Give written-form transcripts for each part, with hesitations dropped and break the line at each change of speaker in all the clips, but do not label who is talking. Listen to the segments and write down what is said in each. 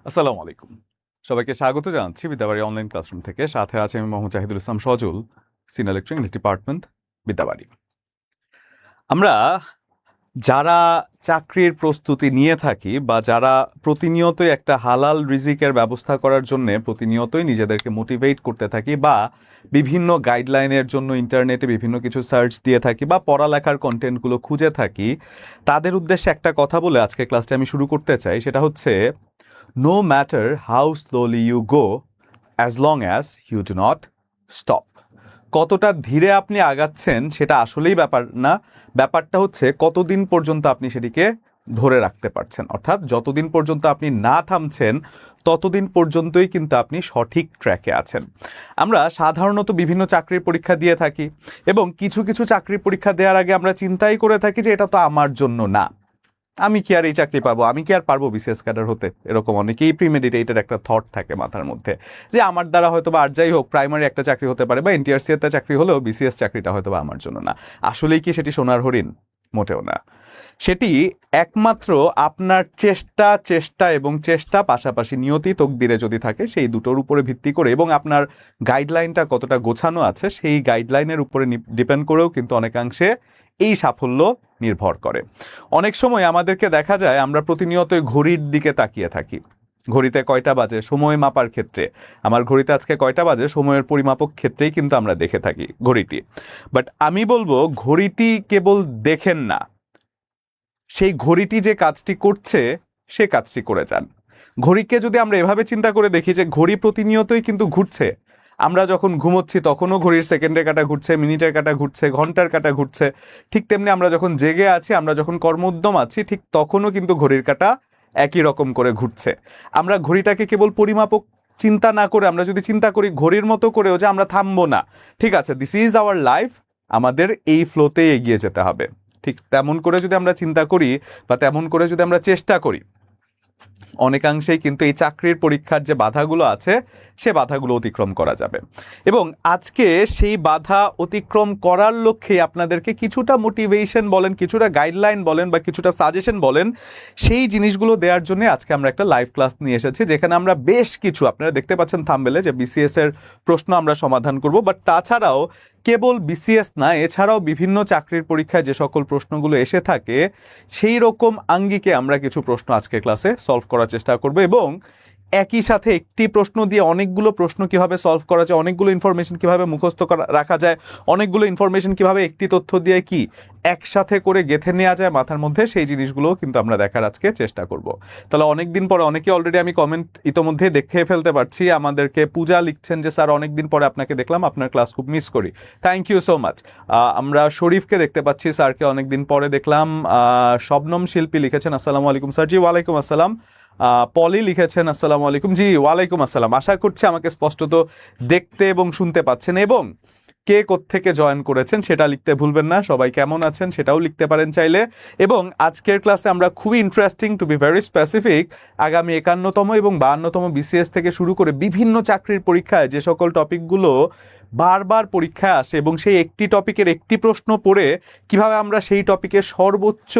আসসালামু আলাইকুম। সবাইকে স্বাগত জানাচ্ছি বিদ্যাবাড়ি অনলাইন ক্লাসরুম থেকে। সাথে আছে আমি Mohammad Zahidul Islam Sajal, senior lecture English department, Bidyabari. আমরা যারা চাকরির প্রস্তুতি নিয়ে থাকি বা যারা প্রতিনিয়তই একটা হালাল রিজিকের ব্যবস্থা করার জন্য প্রতিনিয়তই নিজেদেরকে মোটিভেট করতে থাকি বা বিভিন্ন গাইডলাইনের জন্য ইন্টারনেটে বিভিন্ন কিছু সার্চ দিয়ে থাকি বা পড়ালেখার কন্টেন্টগুলো খুঁজে থাকি, তাদের উদ্দেশ্যে একটা কথা বলে আজকে ক্লাসটা আমি শুরু করতে চাই। সেটা হচ্ছে, no matter how slowly you go, as long as you do not stop. কতটা ধীরে আপনি আগাচ্ছেন সেটা আসলেই ব্যাপার না, ব্যাপারটা হচ্ছে কতদিন পর্যন্ত আপনি সেটিকে ধরে রাখতে পারছেন। অর্থাৎ যতদিন পর্যন্ত আপনি না থামছেন ততদিন পর্যন্তই কিন্তু আপনি সঠিক ট্র্যাকে আছেন। আমরা সাধারণত বিভিন্ন চাকরির পরীক্ষা দিয়ে থাকি এবং কিছু কিছু চাকরির পরীক্ষা দেওয়ার আগে আমরা চিন্তাই করে থাকি যে এটা তো আমার জন্য না, আমি কি আর এই চাকরি পাবো, আমি কি আর পারবো বিসিএস ক্যাডার হতে। এরকম অনেকেই প্রিমেডিটেটেড একটা থট থাকে মাথার মধ্যে যে আমার দ্বারা হয়তো বা আর যাই হোক প্রাইমারি একটা চাকরি হতে পারে বা এনটিআরসি একটা চাকরি হলেও বিসিএস চাকরিটা হয়তো বা আমার জন্য না। আসলেই কি সেটি সোনার হরিণ? মোটেও না। সেটি একমাত্র আপনার চেষ্টা এবং চেষ্টা পাশাপাশি নিয়তি তকদিরে যদি থাকে, সেই দুটোর উপরে ভিত্তি করে এবং আপনার গাইডলাইনটা কতটা গোছানো আছে সেই গাইডলাইনের উপরে ডিপেন্ড করেও কিন্তু অনেকাংশে এই সাফল্য নির্ভর করে। অনেক সময় আমাদেরকে দেখা যায় আমরা প্রতিনিয়তই ঘড়ির দিকে তাকিয়ে থাকি, ঘড়িতে কয়টা বাজে সময় মাপার ক্ষেত্রে, আমার ঘড়িতে আজকে কয়টা বাজে সময়ের পরিমাপক ক্ষেত্রেই কিন্তু আমরা দেখে থাকি ঘড়িটি। বাট আমি বলবো ঘড়িটি কেবল দেখেন না, সেই ঘড়িটি যে কাজটি করছে সে কাজটি করে যান। ঘড়িকে যদি আমরা এভাবে চিন্তা করে দেখি যে ঘড়ি প্রতিনিয়তই কিন্তু ঘুরছে, আমরা যখন ঘুমোচ্ছি তখনও ঘড়ির সেকেন্ডের কাঁটা ঘুরছে, মিনিটের কাঁটা ঘুরছে, ঘন্টার কাঁটা ঘুরছে। ঠিক তেমনি আমরা যখন জেগে আছি, আমরা যখন কর্মোদ্যম আছি, ঠিক তখনও কিন্তু ঘড়ির কাঁটা একই রকম করে ঘুরছে। আমরা ঘড়িটাকে কেবল পরিমাপক চিন্তা না করে আমরা যদি চিন্তা করি ঘড়ির মতো করেও যে আমরা থামবো না, ঠিক আছে দিস ইজ আওয়ার লাইফ, আমাদের এই ফ্লোতে এগিয়ে যেতে হবে, ঠিক তেমন করে যদি আমরা চিন্তা করি বা তেমন করে যদি আমরা চেষ্টা করি, অনেকাংশেই কিন্তু এই চাকরির পরীক্ষার যে বাধাগুলো আছে সে বাধাগুলো অতিক্রম করা যাবে। এবং আজকে সেই বাধা অতিক্রম করার লক্ষ্যে আপনাদেরকে কিছুটা মোটিভেশন বলেন, কিছুটা গাইডলাইন বলেন বা কিছুটা সাজেশন বলেন, সেই জিনিসগুলো দেওয়ার জন্য আজকে আমরা একটা লাইভ ক্লাস নিয়ে এসেছি, যেখানে আমরা বেশ কিছু, আপনারা দেখতে পাচ্ছেন থাম্বনেলে যে বিসিএস এর প্রশ্ন আমরা সমাধান করব। বাট তাছাড়াও কেবল বিসিএস না, এছাড়াও বিভিন্ন চাকরির পরীক্ষায় যে সকল প্রশ্নগুলো এসে থাকে সেই রকম আঙ্গিকে আমরা কিছু প্রশ্ন আজকের ক্লাসে সলভ করার চেষ্টা করব। এবং একই সাথে একটি প্রশ্ন দিয়ে অনেকগুলো প্রশ্ন কিভাবে সলভ করা যায়, অনেকগুলো ইনফরমেশন কিভাবে মুখস্থ রাখা যায়, অনেকগুলো ইনফরমেশন কিভাবে একটি তথ্য দিয়ে কি একসাথে করে গেঁথে নেওয়া যায় মাথার মধ্যে, সেই জিনিসগুলোও কিন্তু আমরা দেখার আজকে চেষ্টা করব। তাহলে অনেকদিন পরে অনেকে অলরেডি আমি কমেন্ট ইতোমধ্যে দেখে ফেলতে পারছি, আমাদেরকে পূজা লিখছেন যে স্যার অনেকদিন পরে আপনাকে দেখলাম, আপনার ক্লাস খুব মিস করি। Thank you so much. আমরা শরীফকে দেখতে পাচ্ছি, স্যারকে অনেকদিন পরে দেখলাম। শবনম শিল্পী লিখেছেন আসসালামু আলাইকুম স্যার। জি ওয়ালাইকুম আসসালাম। পলি লিখেছেন আসসালামু আলাইকুম। জি ওয়ালাইকুম আসসালাম। আশা করছি আমাকে স্পষ্টত দেখতে এবং শুনতে পাচ্ছেন, এবং কে কোত্থেকে জয়েন করেছেন সেটা লিখতে ভুলবেন না। সবাই কেমন আছেন সেটাও লিখতে পারেন চাইলে। এবং আজকের ক্লাসে আমরা খুবই interesting, to be very specific, আগামী 51তম এবং 52তম বিসিএস থেকে শুরু করে বিভিন্ন চাকরির পরীক্ষায় যে সকল টপিকগুলো বারবার পরীক্ষায় আসে এবং সেই একটি টপিকের একটি প্রশ্ন পড়ে কিভাবে আমরা সেই টপিকের সর্বোচ্চ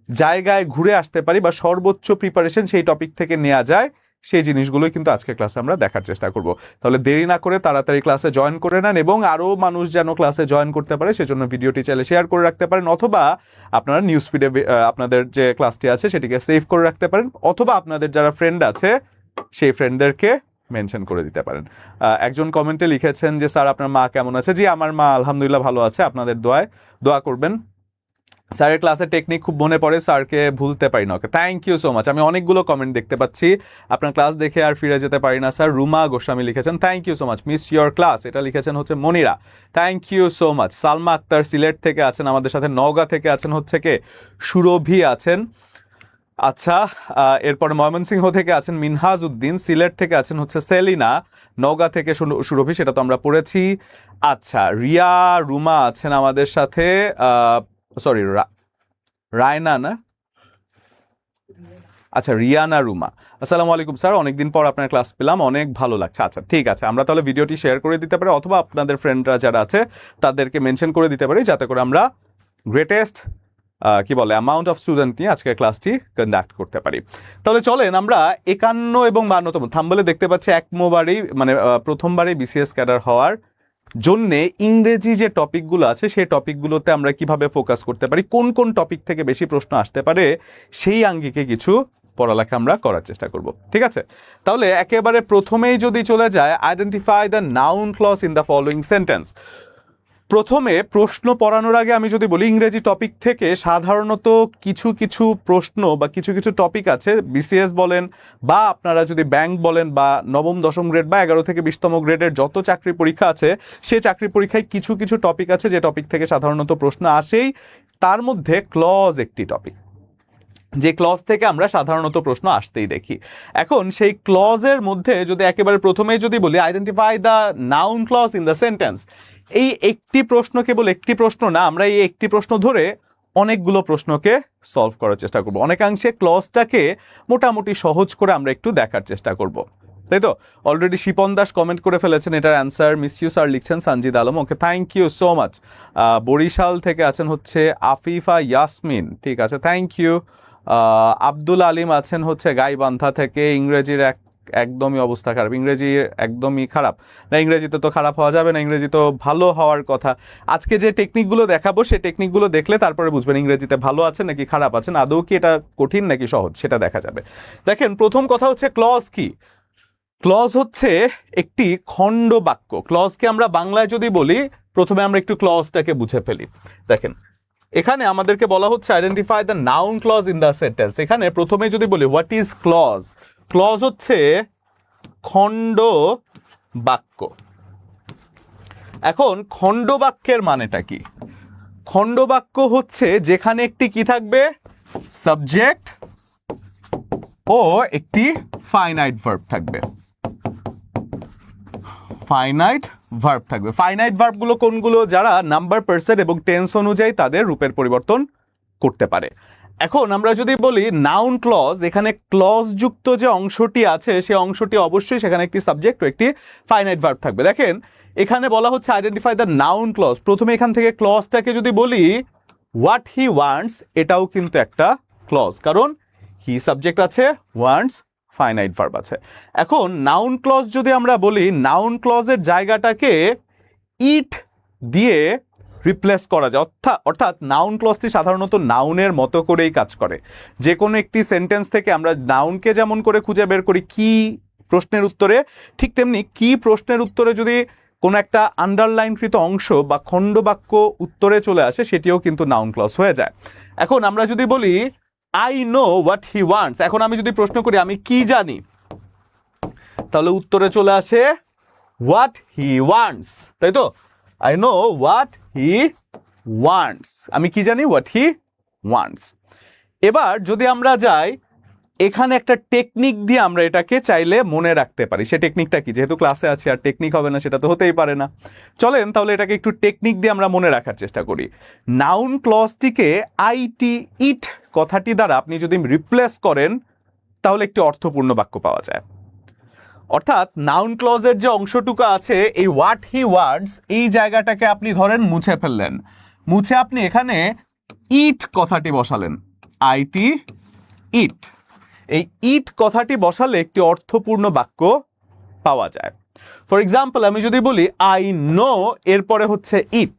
জায়গায় ঘুরে আসতে পারি বা সর্বোচ্চ প্রিপারেশন সেই টপিক থেকে নেওয়া যায়, সেই জিনিসগুলোই কিন্তু আজকে ক্লাসে আমরা দেখার চেষ্টা করব। তাহলে দেরি না করে তাড়াতাড়ি ক্লাসে জয়েন করে নেন এবং আরও মানুষ যেন ক্লাসে জয়েন করতে পারে সেজন্য ভিডিওটি চাইলে শেয়ার করে রাখতে পারেন, অথবা আপনারা নিউজ ফিডে আপনাদের যে ক্লাসটি আছে সেটিকে সেভ করে রাখতে পারেন, অথবা আপনাদের যারা ফ্রেন্ড আছে সেই ফ্রেন্ডদেরকে মেনশন করে দিতে পারেন। একজন কমেন্টে লিখেছেন যে স্যার আপনার মা কেমন আছে। জি আমার মা আলহামদুলিল্লাহ ভালো আছে, আপনাদের দোয়া করবেন। স্যারের ক্লাসের টেকনিক খুব মনে পড়ে, স্যারকে ভুলতে পারি না। Okay thank you so much. আমি অনেকগুলো কমেন্ট দেখতে পাচ্ছি, আপনার ক্লাস দেখে আর ফিরে যেতে পারি না স্যার। রুমা গোস্বামী লিখেছেন thank you so much. Miss your class, এটা লিখেছেন হচ্ছে Monira, thank you so much. Salma Akter Sylhet থেকে আছেন আমাদের সাথে, নওগাঁ থেকে আছেন হচ্ছে কে সুরভি আছেন। আচ্ছা, এরপরে ময়মনসিংহ থেকে আছেন মিনহাজ উদ্দিন, সিলেট থেকে আছেন হচ্ছে সেলিনা, নওগাঁ থেকে সুরভি, সেটা তো আমরা পড়েছি। আচ্ছা, রিয়া রুমা আছেন আমাদের সাথে, সরি রায়না না, আচ্ছা রিয়ানা রুমা। আসসালামু আলাইকুম স্যার, অনেকদিন পর আপনার ক্লাস পেলাম, অনেক ভালো লাগছে। আচ্ছা ঠিক আছে, আমরা তাহলে ভিডিওটি শেয়ার করে দিতে পারি অথবা আপনাদের ফ্রেন্ডরা যারা আছে তাদেরকে মেনশন করে দিতে পারি, যাতে করে আমরা গ্রেটেস্ট কি বলে অ্যামাউন্ট অফ স্টুডেন্ট নিয়ে আজকের ক্লাসটি কন্ডাক্ট করতে পারি। তাহলে চলেন আমরা 51 এবং 52তম থাম্বনেলে দেখতে পাচ্ছি প্রথমবারই বিসিএস ক্যাডার হওয়ার জন্যে ইংরেজি যে টপিকগুলো আছে সেই টপিকগুলোতে আমরা কিভাবে ফোকাস করতে পারি, কোন কোন টপিক থেকে বেশি প্রশ্ন আসতে পারে সেই আঙ্গিকে কিছু পড়ালেখা আমরা করার চেষ্টা করব। ঠিক আছে, তাহলে একেবারে প্রথমেই যদি চলে যায়, identify the noun clause in the following sentence. প্রথমে প্রশ্ন পড়ানোর আগে আমি যদি বলি, ইংরেজি টপিক থেকে সাধারণত কিছু কিছু প্রশ্ন বা কিছু কিছু টপিক আছে, বিসিএস বলেন বা আপনারা যদি ব্যাংক বলেন বা নবম দশম গ্রেড বা 11 থেকে 20তম গ্রেডের যত চাকরির পরীক্ষা আছে সেই চাকরির পরীক্ষায় কিছু কিছু টপিক আছে যে টপিক থেকে সাধারণত প্রশ্ন আসেই। তার মধ্যে ক্লজ একটি টপিক, যে ক্লজ থেকে আমরা সাধারণত প্রশ্ন আসতেই দেখি। এখন সেই ক্লজের মধ্যে যদি একেবারে প্রথমেই যদি বলি identify the noun clause in the sentence, এই একটি প্রশ্ন কেবল একটি প্রশ্ন না, আমরা এই একটি প্রশ্ন ধরে অনেকগুলো প্রশ্নকে সলভ করার চেষ্টা করব। অনেকাংশে ক্লজটাকে মোটামুটি সহজ করে আমরা একটু দেখার চেষ্টা করব, তাই তো? অলরেডি শিপন দাস কমেন্ট করে ফেলেছেন এটার অ্যান্সার, মিস ইউ স্যার লিখছেন Sanjid Alam, okay thank you so much. Barishal থেকে আছেন হচ্ছে আফিফা ইয়াসমিন, ঠিক আছে, থ্যাংক ইউ। আব্দুল আলিম আছেন হচ্ছে গাইবান্ধা থেকে, ইংরেজির একদমই অবস্থা খারাপ, ইংরেজি একদমই খারাপ না, ইংরেজিতে তো খারাপ হওয়া যাবে না, ইংরেজি তো ভালো হওয়ার কথা। আজকে যে টেকনিকগুলো দেখাবো সেই টেকনিকগুলো দেখলে তারপরে বুঝবেন ইংরেজিতে ভালো আছে নাকি খারাপ আছেন, আদৌ কি এটা কঠিন নাকি সহজ সেটা দেখা যাবে। দেখেন, প্রথম কথা হচ্ছে ক্লজ কি? ক্লজ হচ্ছে একটি খণ্ড বাক্য। ক্লজকে আমরা বাংলায় যদি বলি, প্রথমে আমরা একটু ক্লজটাকে বুঝে ফেলি। দেখেন, এখানে আমাদেরকে বলা হচ্ছে identify the noun clause in the sentence. এখানে প্রথমে যদি বলি হোয়াট ইজ ক্লজ, ক্লজ হচ্ছে খণ্ড বাক্য। এখন খণ্ড বাক্যের মানেটা কি? খণ্ড বাক্য হচ্ছে যেখানে একটি কি থাকবে, সাবজেক্ট ও একটি ফাইনাইট ভার্ব থাকবে। ফাইনাইট ভার্ব থাকবে। ফাইনাইট ভার্বগুলো কোনগুলো? যারা নাম্বার, পার্সন এবং টেন্স অনুযায়ী তাদের রূপের পরিবর্তন করতে পারে। এখন আমরা যদি বলি নাউন ক্লজ, এখানে ক্লজ যুক্ত যে অংশটি আছে সেই অংশটি অবশ্যই সেখানে একটি সাবজেক্ট ও একটি ফাইনাইট ভার্ব থাকবে। দেখেন, এখানে বলা হচ্ছে আইডেন্টিফাই দ্য নাউন ক্লজ। প্রথমে এখান থেকে ক্লজটাকে যদি বলি হোয়াট হি ওয়ান্টস, এটাও কিন্তু একটা ক্লজ, কারণ হি সাবজেক্ট আছে, ওয়ান্টস ফাইনাইট ভার্ব আছে। এখন নাউন ক্লজ যদি আমরা বলি, নাউন ক্লজের জায়গাটাকে ইট দিয়ে রিপ্লেস করা যায়, অর্থাৎ নাউন ক্লজটি সাধারণত নাউনের মতো করেই কাজ করে। যে কোনো একটি সেন্টেন্স থেকে আমরা নাউনকে যেমন করে খুঁজে বের করি কি প্রশ্নের উত্তরে, ঠিক তেমনি কি প্রশ্নের উত্তরে যদি কোনো একটা আন্ডারলাইনকৃত অংশ বা খণ্ড বাক্য উত্তরে চলে আসে, সেটিও কিন্তু নাউন ক্লজ হয়ে যায়। এখন আমরা যদি বলি I know what he wants, এখন আমি যদি প্রশ্ন করি আমি কি জানি, তাহলে উত্তরে চলে আসে হোয়াট হি ওয়ান্টস, তাই তো? I know what he wants, আমি কি জানি, হোয়াট হি ওয়ান্টস। এবার যদি আমরা যাই, এখানে একটা টেকনিক দিয়ে আমরা এটাকে চাইলে মনে রাখতে পারি। সে টেকনিকটা কি? যেহেতু ক্লাসে আছি আর টেকনিক হবে না সেটা তো হতেই পারে না। চলেন তাহলে এটাকে একটু টেকনিক দিয়ে আমরা মনে রাখার চেষ্টা করি। নাউন ক্লজটিকে আইটি, ইট কথাটি দ্বারা আপনি যদি রিপ্লেস করেন তাহলে একটি অর্থপূর্ণ বাক্য পাওয়া যায়। অর্থাৎ নাউন ক্লজের যে অংশটুকু আছে, এই হোয়াট হি ওয়ান্টস, এই জায়গাটাকে আপনি ধরেন মুছে ফেললেন, মুছে আপনি এখানে ইট কথাটি বসালেন, আইটি, ইট। এই ইট কথাটি বসালে একটি অর্থপূর্ণ বাক্য পাওয়া যায়। ফর এক্সাম্পল, আমি যদি বলি আই নো, এরপরে হচ্ছে ইট,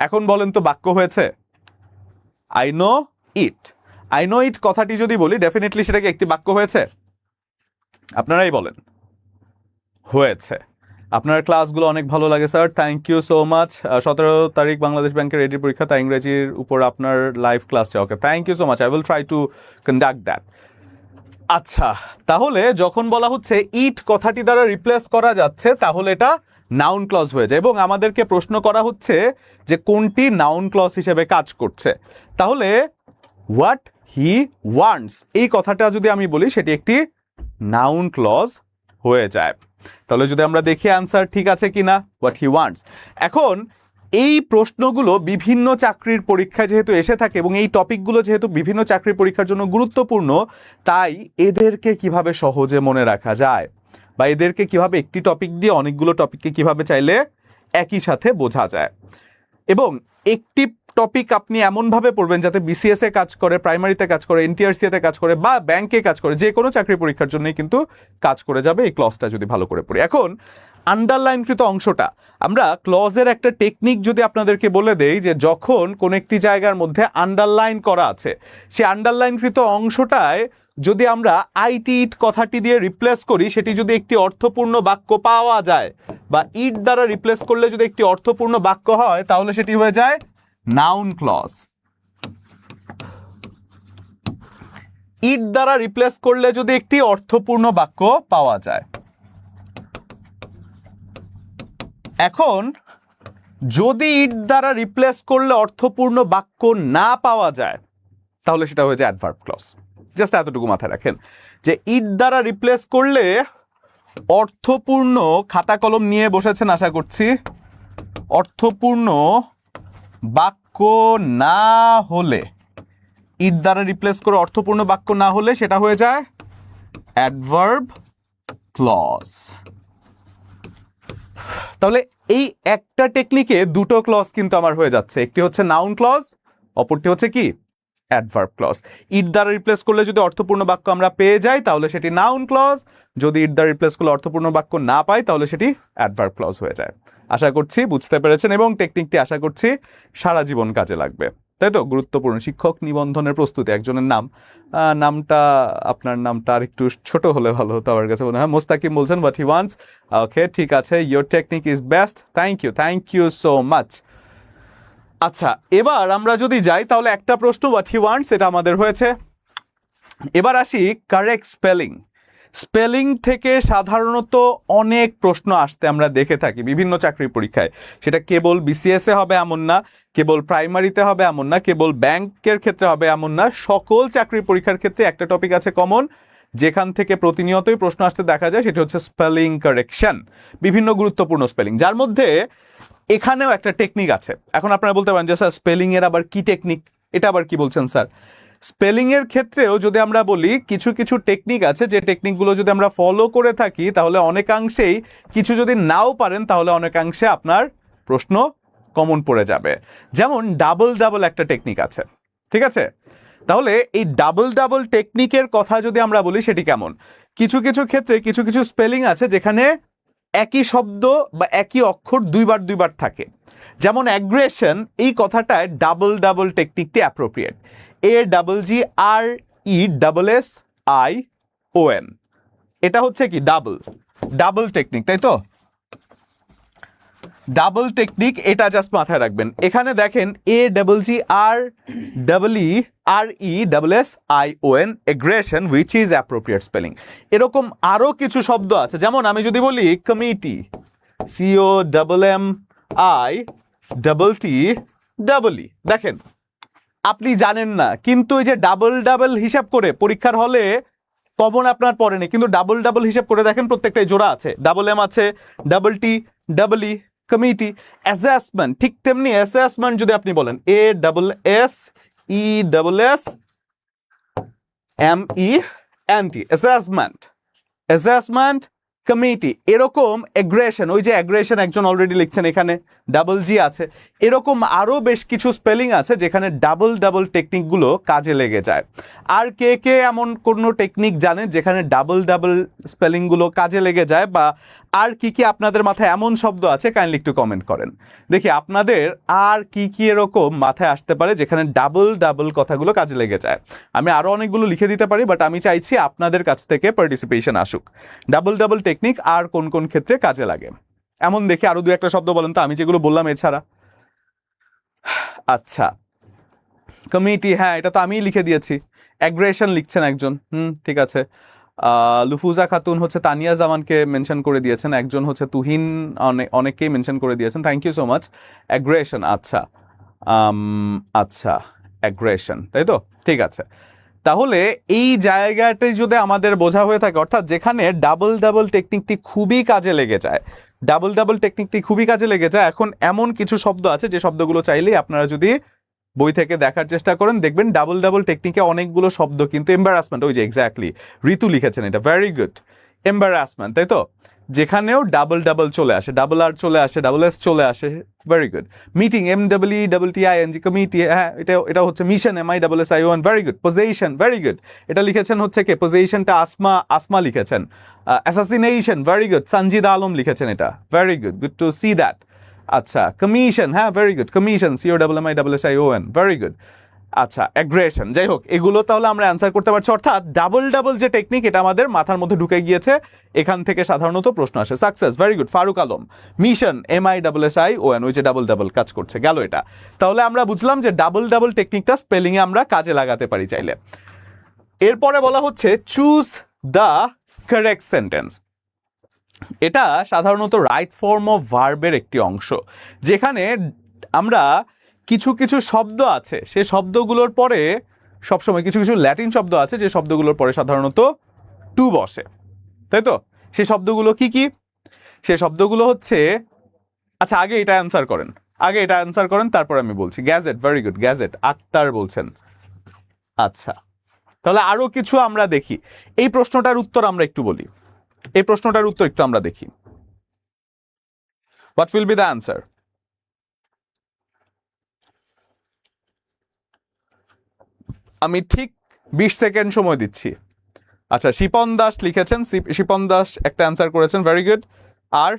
এখন বলেন তো বাক্য হয়েছে? I know it, I know it কথাটি যদি বলি, ডেফিনেটলি সেটাকে একটি বাক্য হয়েছে? আপনারাই বলেন। হয়েছে। আপনার ক্লাসগুলো অনেক ভালো লাগে sir, thank you so much. 17 তারিখ বাংলাদেশ ব্যাংকের রেডি পরীক্ষা, তাই ইংরেজির উপর আপনার লাইভ ক্লাস চাই। Okay, thank you so much, I will try to conduct that. আচ্ছা, তাহলে যখন বলা হচ্ছে ইট কথাটি দ্বারা রিপ্লেস করা যাচ্ছে, তাহলে এটা নাউন ক্লজ হয়ে যায় এবং আমাদেরকে প্রশ্ন করা হচ্ছে যে কোনটি নাউন ক্লজ হিসেবে কাজ করছে। তাহলে হোয়াট হি ওয়ান্টস এই কথাটা যদি আমি বলি, সেটি একটি নাউন ক্লজ হয়ে যায়। তাহলে যদি আমরা দেখি অ্যান্সার ঠিক আছে কিনা, হোয়াট হি ওয়ান্টস। এখন এই প্রশ্নগুলো বিভিন্ন চাকরির পরীক্ষায় যেহেতু এসে থাকে এবং এই টপিকগুলো যেহেতু বিভিন্ন চাকরির পরীক্ষার জন্য গুরুত্বপূর্ণ, তাই এদেরকে কিভাবে সহজে মনে রাখা যায় বা এদেরকে কিভাবে একটি টপিক দিয়ে অনেকগুলো টপিককে কিভাবে চাইলে একই সাথে বোঝা যায়। এবং একটি টপিক আপনি এমনভাবে পড়বেন যাতে বিসিএস এ কাজ করে, প্রাইমারিতে কাজ করে, এনটিআরসি তে কাজ করে, বা ব্যাংকে কাজ করে, যে কোনো চাকরি পরীক্ষার জন্যই কিন্তু কাজ করে যাবে এই ক্লজটা যদি ভালো করে পড়ি। এখন আন্ডারলাইনকৃত অংশটা, আমরা ক্লজের একটা টেকনিক যদি আপনাদেরকে বলে দেই, যে যখন কোন একটি জায়গার মধ্যে আন্ডারলাইন করা আছে, সে আন্ডারলাইনকৃত অংশটায় যদি আমরা আইটি ইট কথাটি দিয়ে রিপ্লেস করি, সেটি যদি একটি অর্থপূর্ণ বাক্য পাওয়া যায়, বা ইট দ্বারা রিপ্লেস করলে যদি একটি অর্থপূর্ণ বাক্য হয়, তাহলে সেটি হয়ে যায় নাউন ক্লজ। ইট দ্বারা রিপ্লেস করলে যদি একটি অর্থপূর্ণ বাক্য পাওয়া যায়। এখন যদি ইট দ্বারা রিপ্লেস করলে অর্থপূর্ণ বাক্য না পাওয়া যায়, তাহলে সেটা হয়ে যায় অ্যাডভার্ব ক্লজ। জাস্ট এতটুকু মাথায় রাখেন যে ইট দ্বারা রিপ্লেস করলে অর্থপূর্ণ, খাতা কলম নিয়ে বসেছেন আশা করছি, অর্থপূর্ণ বাক্য না হলে, ইট দ্বারা রিপ্লেস করে অর্থপূর্ণ বাক্য না হলে সেটা হয়ে যায় অ্যাডভার্ব ক্লজ। তাহলে এই একটা টেকনিকে দুটো ক্লজ কিন্তু আমার হয়ে যাচ্ছে, একটি হচ্ছে নাউন ক্লজ, অপরটি হচ্ছে কি অ্যাডভার্ব ক্লজ। ইট দ্বারা রিপ্লেস করলে যদি অর্থপূর্ণ বাক্য আমরা পেয়ে যাই তাহলে সেটি নাউন ক্লজ, যদি ইট দ্বারা রিপ্লেস করলে অর্থপূর্ণ বাক্য না পাই তাহলে সেটি অ্যাডভার্ব ক্লজ হয়ে যায়। আশা করছি বুঝতে পেরেছেন এবং টেকনিকটি আশা করছি সারা জীবন কাজে লাগবে, তাই তো? গুরুত্বপূর্ণ শিক্ষক নিবন্ধনের প্রস্তুতি, একজনের নামটা আপনার নামটা আর একটু ছোট হলে ভালো হতো আমার কাছে মনে হয়। মোস্তাকিম বলছেন হোয়াট হি ওয়ান্টস। ওকে, ঠিক আছে, your technique is best, thank you so much. আচ্ছা, এবার আমরা যদি যাই তাহলে একটা প্রশ্ন হোয়াট হি ওয়ান্টস এটা আমাদের হয়েছে। এবার আসি কারেক্ট স্পেলিং। স্পেলিং থেকে সাধারণত অনেক প্রশ্ন আসতে আমরা দেখে থাকি বিভিন্ন চাকরির পরীক্ষায়। সেটা কেবল বিসিএস এ হবে এমন না, কেবল প্রাইমারিতে হবে এমন না, কেবল ব্যাংকের ক্ষেত্রে হবে এমন না, সকল চাকরির পরীক্ষার ক্ষেত্রে একটা টপিক আছে কমন, যেখান থেকে প্রতিনিয়তই প্রশ্ন আসতে দেখা যায়, সেটা হচ্ছে স্পেলিং কারেকশন, বিভিন্ন গুরুত্বপূর্ণ স্পেলিং, যার মধ্যে এখানেও একটা টেকনিক আছে। এখন আপনারা বলতে পারেন যে স্যার স্পেলিং এর আবার কি টেকনিক, এটা আবার কি বলছেন স্যার? স্পেলিং এর ক্ষেত্রেও যদি আমরা বলি কিছু কিছু টেকনিক আছে, যে টেকনিকগুলো যদি আমরা ফলো করে থাকি তাহলে অনেকাংশেই, কিছু যদি নাও পারেন তাহলে অনেকাংশে আপনার প্রশ্ন কমন পড়ে যাবে। যেমন ডাবল একটা টেকনিক আছে, ঠিক আছে? তাহলে এই ডাবল টেকনিকের কথা যদি আমরা বলি সেটি কেমন? কিছু কিছু ক্ষেত্রে কিছু কিছু স্পেলিং আছে যেখানে একই শব্দ বা একই অক্ষর দুইবার থাকে। যেমন অ্যাগ্রেশন, এই কথাটায় ডাবল টেকনিকটি অ্যাপ্রোপ্রিয়েট। ARRESSION, এটা হচ্ছে কি ডাবল টেকনিক, তাই তো? ডাবল টেকনিক, এটা জাস্ট মাথায় রাখবেন। এখানে দেখেন ARRESSION, aggression, which is appropriate spelling. এরকম আরো কিছু শব্দ আছে, যেমন আমি যদি বলি কমিটি, COMMITTEE, দেখেন আপনি জানেন না, কিন্তু এই যে ডাবল হিসাব করে পরীক্ষার হলে কমন আপনার পড়েনি, কিন্তু ডাবল হিসাব করে দেখেন প্রত্যেকটাই জোড়া আছে, ডাবল এম আছে, double T, double E, committee. Assessment, ঠিক তেমনি অ্যাসেসমেন্ট যদি আপনি বলেন ASSESSMENT, অ্যাসেসমেন্ট, কমিটি। এরকম এগ্রেশন, ওই যে অ্যাগ্রেশন একজন অলরেডি লিখছেন, এখানে ডাবল জি আছে। এরকম আরো বেশ কিছু স্পেলিং আছে যেখানে ডাবল টেকনিকগুলো কাজে লেগে যায়। আর কে এমন কোনো টেকনিক জানেন যেখানে ডাবল স্পেলিংগুলো কাজে লেগে যায়, বা আর কি আপনাদের মাথায় এমন শব্দ আছে, কাইন্ডলি একটু কমেন্ট করেন দেখি আপনাদের আর কি এরকম মাথায় আসতে পারে যেখানে ডাবল কথাগুলো কাজে লেগে যায়। আমি আরো অনেকগুলো লিখে দিতে পারি, বাট আমি চাইছি আপনাদের কাছ থেকে পার্টিসিপেশন আসুক। ডাবল টেকনিক আর কোন ক্ষেত্রে কাজে লাগে এমন দেখে আরো দু একটা শব্দ বলেন তো, আমি যেগুলো বললাম এছাড়া। আচ্ছা, কমিটি, হ্যাঁ এটা তো আমিই লিখে দিয়েছি। অ্যাগ্রেশন লিখছেন একজন, ঠিক আছে। লুফুজা খাতুন হচ্ছে তানিয়া জামানকে মেনশন করে দিয়েছেন, একজন হচ্ছে তুহিন, অনেককেই মেনশন করে দিয়েছেন, thank you so much. Aggression, আচ্ছা অ্যাগ্রেশন, তাই তো? ঠিক আছে, তাহলে এই জায়গাটাই যদি আমাদের বোঝা হয়ে থাকে, অর্থাৎ যেখানে ডাবল টেকনিকটি খুবই কাজে লেগে যায়, এখন এমন কিছু শব্দ আছে যে শব্দগুলো চাইলেই আপনারা যদি বই থেকে দেখার চেষ্টা করেন দেখবেন ডাবল টেকনিকে অনেকগুলো শব্দ কিন্তু এম্বারাসমেন্ট, ওই যে এক্স্যাক্টলি ঋতু লিখেছেন, এটা ভেরি গুড। এম্বারাসমেন্ট, তাই তো? যেখানেও ডাবল ডাবল চলে আসে, ডাবল আর চলে আসে, ডাবল এস চলে আসে। Very good. Meeting, MWETTING, committee, হ্যাঁ এটা হচ্ছে mission, MISSION, very good. Position, very good. এটা লিখেছেন হচ্ছে কে? পজিশনটা আসমা লিখেছেন। Assassination, very good, Sanjida Alam লিখেছেন এটা, very good, good to see that. আচ্ছা, কমিশন, হ্যাঁ very good, commission, COMMISSION, very good. আচ্ছা, অ্যাগ্রেশন, যাই হোক, এগুলো তাহলে আমরা অ্যান্সার করতে পারছি। অর্থাৎ ডাবল ডাবল যে টেকনিক, এটা আমাদের মাথার মধ্যে ঢুকে গিয়েছে, এখান থেকে সাধারণত প্রশ্ন আসে। Success, very good, Faruk Alam. Mission, MISSION, ওই যে ডাবল ডাবল কাজ করছে, গেল এটা। তাহলে আমরা বুঝলাম যে ডাবল ডাবল টেকনিকটা স্পেলিংয়ে আমরা কাজে লাগাতে পারি চাইলে। এরপরে বলা হচ্ছে চুজ দ্য কারেক্ট সেন্টেন্স। এটা সাধারণত রাইট ফর্ম অফ ভার্বের একটি অংশ, যেখানে আমরা কিছু কিছু শব্দ আছে, সেই শব্দগুলোর পরে সবসময় কিছু কিছু ল্যাটিন শব্দ আছে যে শব্দগুলোর পরে সাধারণত টু বসে, তাই তো? সেই শব্দগুলো কি কি? সেই শব্দগুলো হচ্ছে, আচ্ছা আগে এটা অ্যান্সার করেন, তারপর আমি বলছি। Gadget, very good, gadget. Akter বলছেন। আচ্ছা, তাহলে আরো কিছু আমরা দেখি। এই প্রশ্নটার উত্তর আমরা একটু বলি, এই প্রশ্নটার উত্তর একটু আমরা দেখি। What will be the answer? আমি ঠিক 20 সেকেন্ড সময় দিচ্ছি। আচ্ছা, শিপন দাস লিখেছেন, শিপন দাস একটা অ্যান্সার করেছেন, ভেরি গুড। আর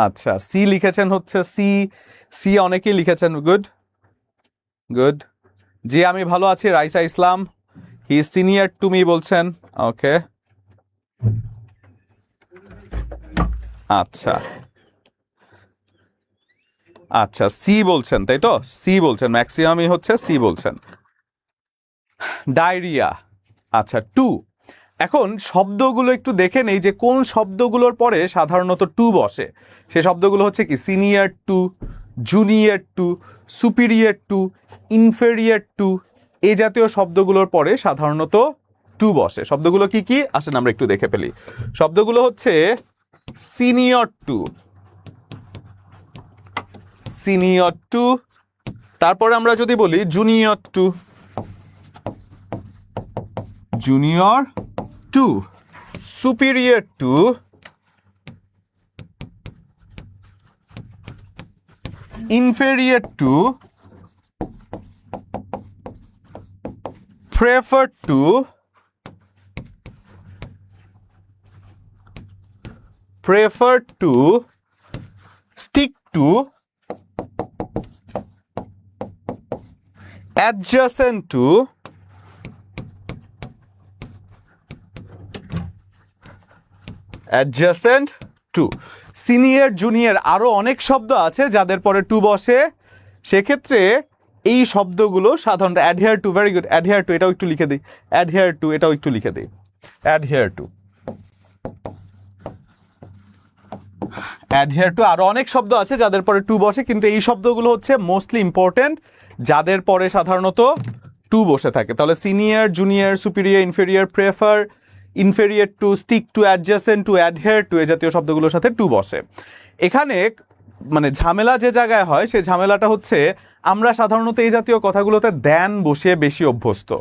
আচ্ছা, সি লিখেছেন হচ্ছে সি অনেকেই লিখেছেন, গুড গুড। জি আমি ভালো আছি, Raisa Islam, he is senior to me বলছেন, ওকে। আচ্ছা আচ্ছা, সি বলছেন, তাই তো? সি বলছেন, ম্যাক্সিমামই হচ্ছে সি বলছেন। ডায়রিয়া, আচ্ছা, টু। এখন শব্দগুলো একটু দেখে নেই যে কোন শব্দগুলোর পরে সাধারণত টু বসে। সে শব্দগুলো হচ্ছে কি? Senior to, junior to, superior to, inferior to, এই জাতীয় শব্দগুলোর পরে সাধারণত টু বসে। শব্দগুলো কি কি আসেন আমরা একটু দেখে ফেলি। শব্দগুলো হচ্ছে সিনিয়র টু, সিনিয়র টু, তারপরে আমরা যদি বলি junior to, junior to, superior to, inferior to, prefer to, stick to, adjacent to, senior, junior, আরো অনেক শব্দ আছে যাদের পরে টু বসে। সেক্ষেত্রে এই শব্দগুলো সাধারণত adhere to, very good, adhere to, এটাও একটু লিখে দিই, অ্যাডহেয়ার টু, এটাও একটু লিখে দিই, অ্যাডহেয়ার টু, অ্যাডহেয়ার টু। আরো অনেক শব্দ আছে যাদের পরে টু বসে, কিন্তু এই শব্দগুলো হচ্ছে মোস্টলি ইম্পর্টেন্ট, যাদের পরে সাধারণত টু বসে থাকে। তাহলে senior, junior, superior, inferior, prefer, inferior to, stick to, adjacent to, adhere to, এই জাতীয় শব্দগুলোর সাথে টু বসে। এখানে মানে ঝামেলা যে জায়গায় হয়, সেই ঝামেলাটা হচ্ছে আমরা সাধারণত এই জাতীয় কথাগুলোতে দ্যান বসিয়ে বেশি অভ্যস্ত।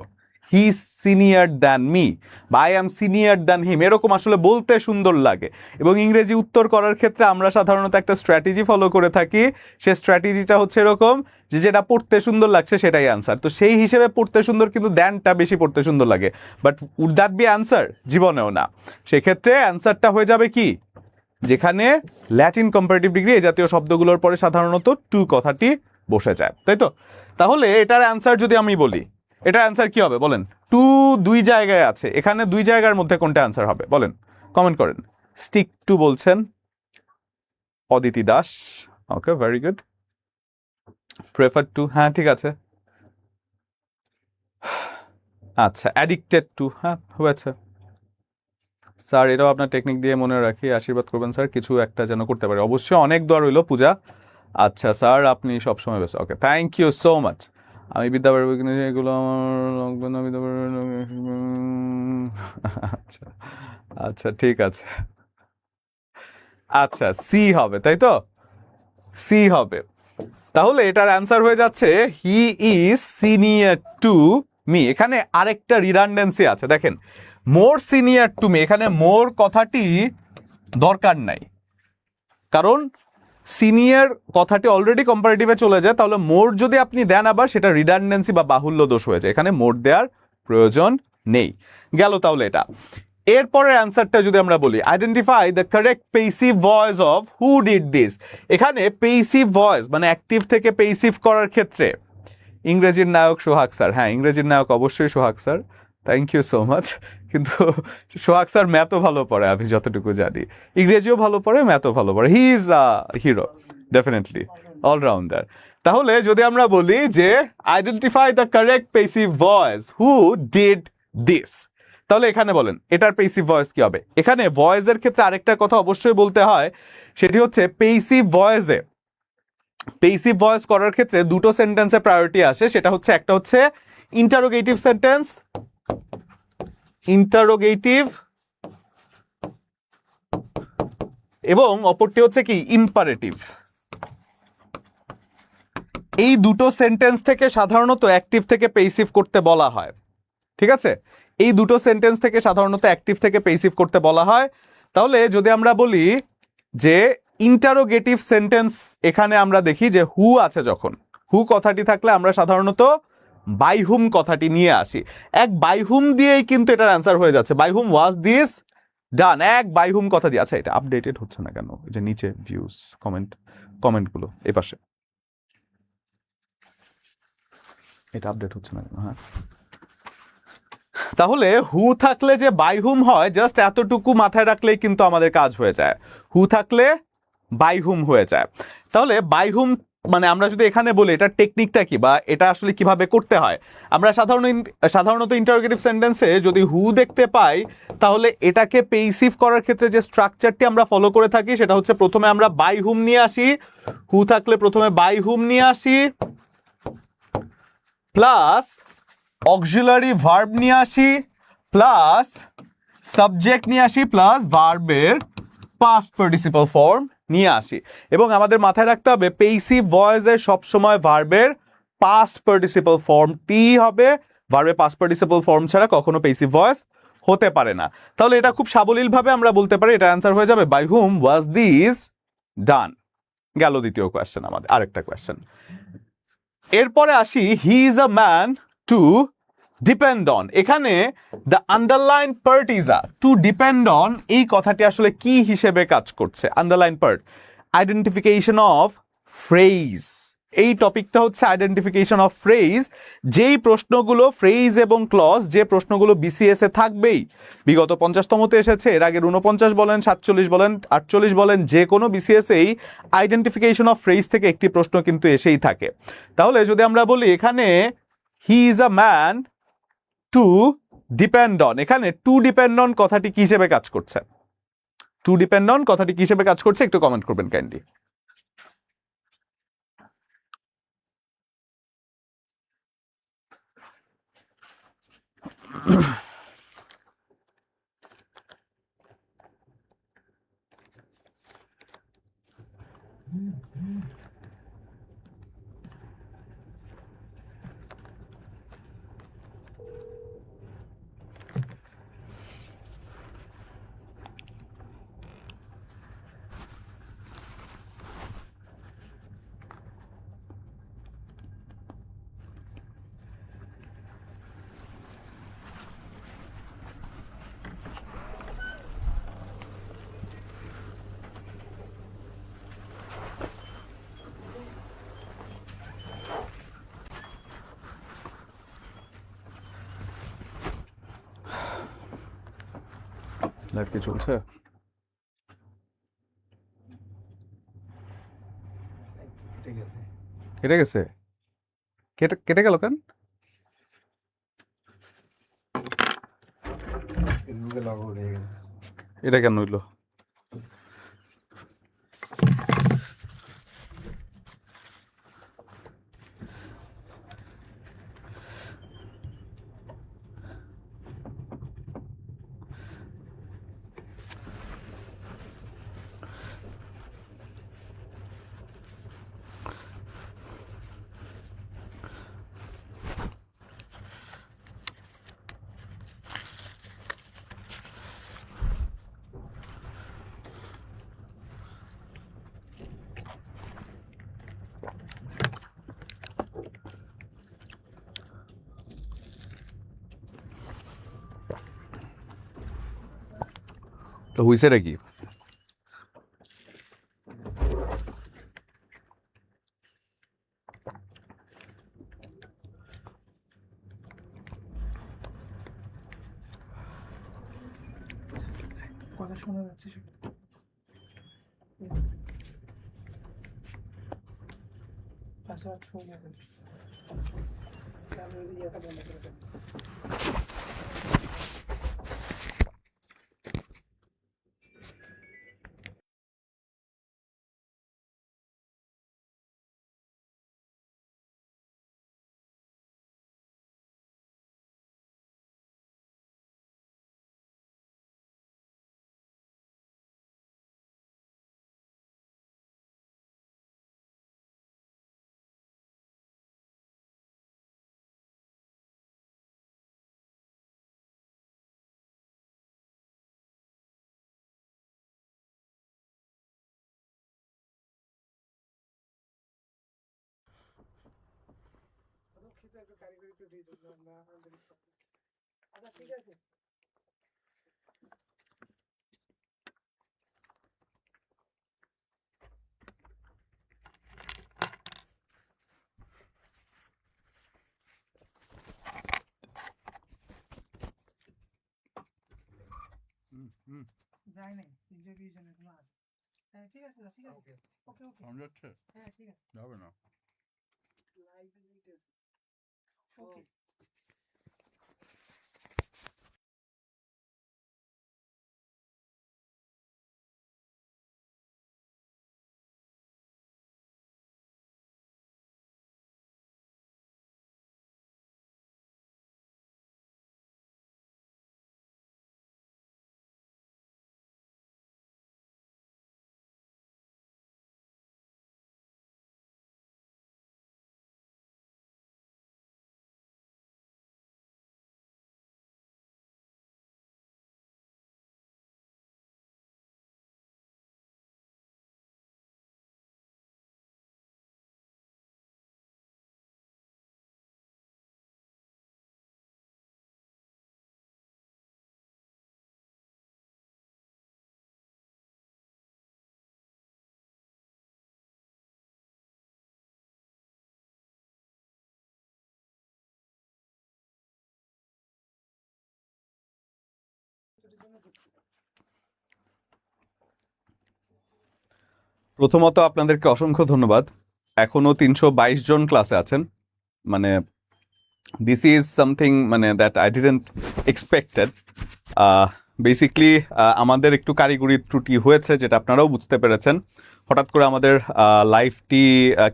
হি সিনিয়র দ্যান মি, বা আই অ্যাম সিনিয়র দ্যান হিম, এরকম আসলে বলতে সুন্দর লাগে। এবং ইংরেজি উত্তর করার ক্ষেত্রে আমরা সাধারণত একটা স্ট্র্যাটেজি ফলো করে থাকি। সে স্ট্র্যাটেজিটা হচ্ছে এরকম যে যেটা পড়তে সুন্দর লাগছে সেটাই অ্যান্সার। তো সেই হিসেবে পড়তে সুন্দর, কিন্তু দ্যানটা বেশি পড়তে সুন্দর লাগে, but would that be answer? জীবনেও না। সেক্ষেত্রে অ্যান্সারটা হয়ে যাবে কি? যেখানে ল্যাটিন কম্পারেটিভ ডিগ্রি এই জাতীয় শব্দগুলোর পরে সাধারণত টু কথাটি বসে যায়, তাই তো? তাহলে এটার অ্যান্সার যদি আমি বলি, এটার অ্যান্সার কি হবে বলেন? টু দুই জায়গায় আছে, এখানে দুই জায়গার মধ্যে কোনটা অ্যান্সার হবে বলেন, কমেন্ট করেন। স্টিক টু বলছেন অদিতি দাস, ওকে, ভেরি গুড। প্রেফার টু, হ্যাঁ ঠিক আছে। আচ্ছা, অ্যাডিক্টেড টু, হ্যাঁ হয়েছে। স্যার এটাও আপনার টেকনিক দিয়ে মনে রাখি, আশীর্বাদ করবেন স্যার, কিছু একটা যেন করতে পারে। অবশ্যই, অনেক দোয়া রইল পূজা। আচ্ছা স্যার, আপনি সবসময় ব্যস্ত, ওকে, থ্যাংক ইউ সো মাচ। আমি বিদ্যাবাড়ি এগুলো আমার আচ্ছা আচ্ছা ঠিক আছে। আচ্ছা, সি হবে, তাই তো? সি হবে। তাহলে এটার অ্যান্সার হয়ে যাচ্ছে হি ইজ সিনিয়র টু মি, এখানে আরেকটা রিডান্ডেন্সি আছে। দেখেন মোর সিনিয়র টু মি, এখানে মোর কথাটি দরকার নাই, কারণ সিনিয়র কথাটি অলরেডি কম্পারেটিভে চলে যায়, তাহলে মোর যদি আপনি দেন আবার সেটা রিডান্ডেন্সি বা বাহুল্য দোষ হয়ে যায়, এখানে মোর দেওয়ার প্রয়োজন নেই। গেল তাহলে এটা। এরপরের অ্যান্সারটা যদি আমরা বলি, identify the correct passive voice of who did this. এখানে পেসিভ ভয়েস মানে অ্যাক্টিভ থেকে পেসিভ করার ক্ষেত্রে ইংরেজির নায়ক সোহাগ স্যার। হ্যাঁ, ইংরেজির নায়ক অবশ্যই Sohag sir, thank you so much. কিন্তু সোহাগ স্যার ম্যাথও ভালো পড়ে আমি যতটুকু জানি, ইংরেজিও ভালো পড়ে, ম্যাথও ভালো পড়ে, he is a hero definitely, allrounder. তাহলে যদি আমরা বলি যে identify the correct passive voice who did this, তাহলে এখানে বলেন এটার পেসিভ ভয়েস কি হবে? এখানে ভয়েসের ক্ষেত্রে আরেকটা কথা অবশ্যই বলতে হয়, সেটি হচ্ছে পেসিভ ভয়েসে, পেসিভ ভয়েস করার ক্ষেত্রে দুটো সেন্টেন্সে প্রায়োরিটি আসে। সেটা হচ্ছে একটা হচ্ছে ইন্টারোগেটিভ সেন্টেন্স, ইন্টারোগেটিভ, এবং অপরটি হচ্ছে কি ইম্পারেটিভ। এই দুটো সেন্টেন্স থেকে সাধারণত অ্যাক্টিভ থেকে পেসিভ করতে বলা হয়, ঠিক আছে? এই দুটো সেন্টেন্স থেকে সাধারণত অ্যাক্টিভ থেকে পেসিভ করতে বলা হয়। তাহলে যদি আমরা বলি যে ইন্টারোগেটিভ সেন্টেন্স, এখানে আমরা দেখি যে হু আছে, যখন হু কথাটি থাকলে আমরা সাধারণত বাই হুম কথাটি নিয়ে আসি। এক বাই হুম দিয়েই কিন্তু এটার অ্যান্সার হয়ে যাচ্ছে, by hmm was this done, এক বাই হুম কথা দিয়ে। আচ্ছা, এটা আপডেটেড হচ্ছে না কেন? যে নিচে ভিউজ কমেন্টগুলো এই পাশে, এটা আপডেট হচ্ছে না কেন? হ্যাঁ, তাহলে হু থাকলে যে বাই হুম হয়, জাস্ট এতটুকু মাথায় রাখলেই কিন্তু আমাদের কাজ হয়ে যায়। হু থাকলে বাই হুম হয়ে যায়। তাহলে বাই হুম মানে আমরা যদি এখানে বলি এটার টেকনিকটা কি, বা এটা আসলে কিভাবে করতে হয়, আমরা সাধারণত ইন্টারোগেটিভ সেন্টেন্সে যদি হু দেখতে পাই, তাহলে এটাকে পেসিভ করার ক্ষেত্রে যে স্ট্রাকচারটি আমরা ফলো করে থাকি সেটা হচ্ছে প্রথমে আমরা বাই হুম নিয়ে আসি, হু থাকলে প্রথমে বাই হুম নিয়ে আসি, প্লাস অক্সিলারি ভার্ব নিয়ে আসি, প্লাস সাবজেক্ট নিয়ে আসি, প্লাস ভার্বের পাস্ট পার্টিসিপল ফর্ম নিয়ে আসি। এবং আমাদের মাথায় রাখতে হবে পেসিভ ভয়েসে সবসময় ভার্বের পাস্ট পার্টিসিপল ফর্মটি হবে, ভার্বের পাস্ট পার্টিসিপল ফর্ম ছাড়া কখনো পেসিভ ভয়েস হতে পারে না। তাহলে এটা খুব সাবলীলভাবে আমরা বলতে পারি, এটা অ্যান্সার হয়ে যাবে by hmm was this done. গেল দ্বিতীয় কোয়েশ্চেন, আমাদের আরেকটা কোয়েশ্চেন। এরপরে আসি, he is a man to depend on. এখানে the underline part is a, to depend on এই কথাটি আসলে কি হিসেবে কাজ করছে? Underline part identification of phrase, এই টপিকটা হচ্ছে আইডেন্টিফিকেশন অফ ফ্রেজ। যেই প্রশ্নগুলো ফ্রেজ এবং ক্লজ, যে প্রশ্নগুলো বিসিএস এ থাকবেই, বিগত 50তমতে এসেছে, এর আগের 49 বলেন, 47 বলেন, 48 বলেন, যে কোনো বিসিএস এই আইডেন্টিফিকেশন অফ ফ্রেজ থেকে একটি প্রশ্ন কিন্তু এসেই থাকে। তাহলে যদি আমরা বলি এখানে হি is a man to depend on, এখানে টু ডিপেন্ড অন কথাটি কি হিসেবে কাজ করছে? টু ডিপেন্ড অন কথাটি কি হিসেবে কাজ করছে একটু কমেন্ট করবেন কাইন্ডলি। লাইভ কি চলছে? কেটে গেছে? কেটে গেল কেন? এটা কেন হইলো? তো হুইসেটা কি?
কথা শোনা যাচ্ছে পাসওয়ার্ড শোনা যাবে তাহলে ইয়েটা বন্ধ করে দেন দুঃখিত একটু কারিগরি তো দিয়ে দিলাম না আচ্ছা ঠিক আছে যাই নাই ইন্টারভিউ জন্য কোনো আছে হ্যাঁ ঠিক আছে ঠিক আছে ওকে ওকে হ্যাঁ ঠিক আছে
যাবে না
লাইভে দিতে ওকে
প্রথমত আপনাদেরকে অসংখ্য ধন্যবাদ। এখনো 322 জন ক্লাসে আছেন, মানে দিস ইজ সামথিং মানে that I didn't expected. Basically আমাদের একটু কারিগরি ত্রুটি হয়েছে, যেটা আপনারাও বুঝতে পেরেছেন। হঠাৎ করে আমাদের লাইফটি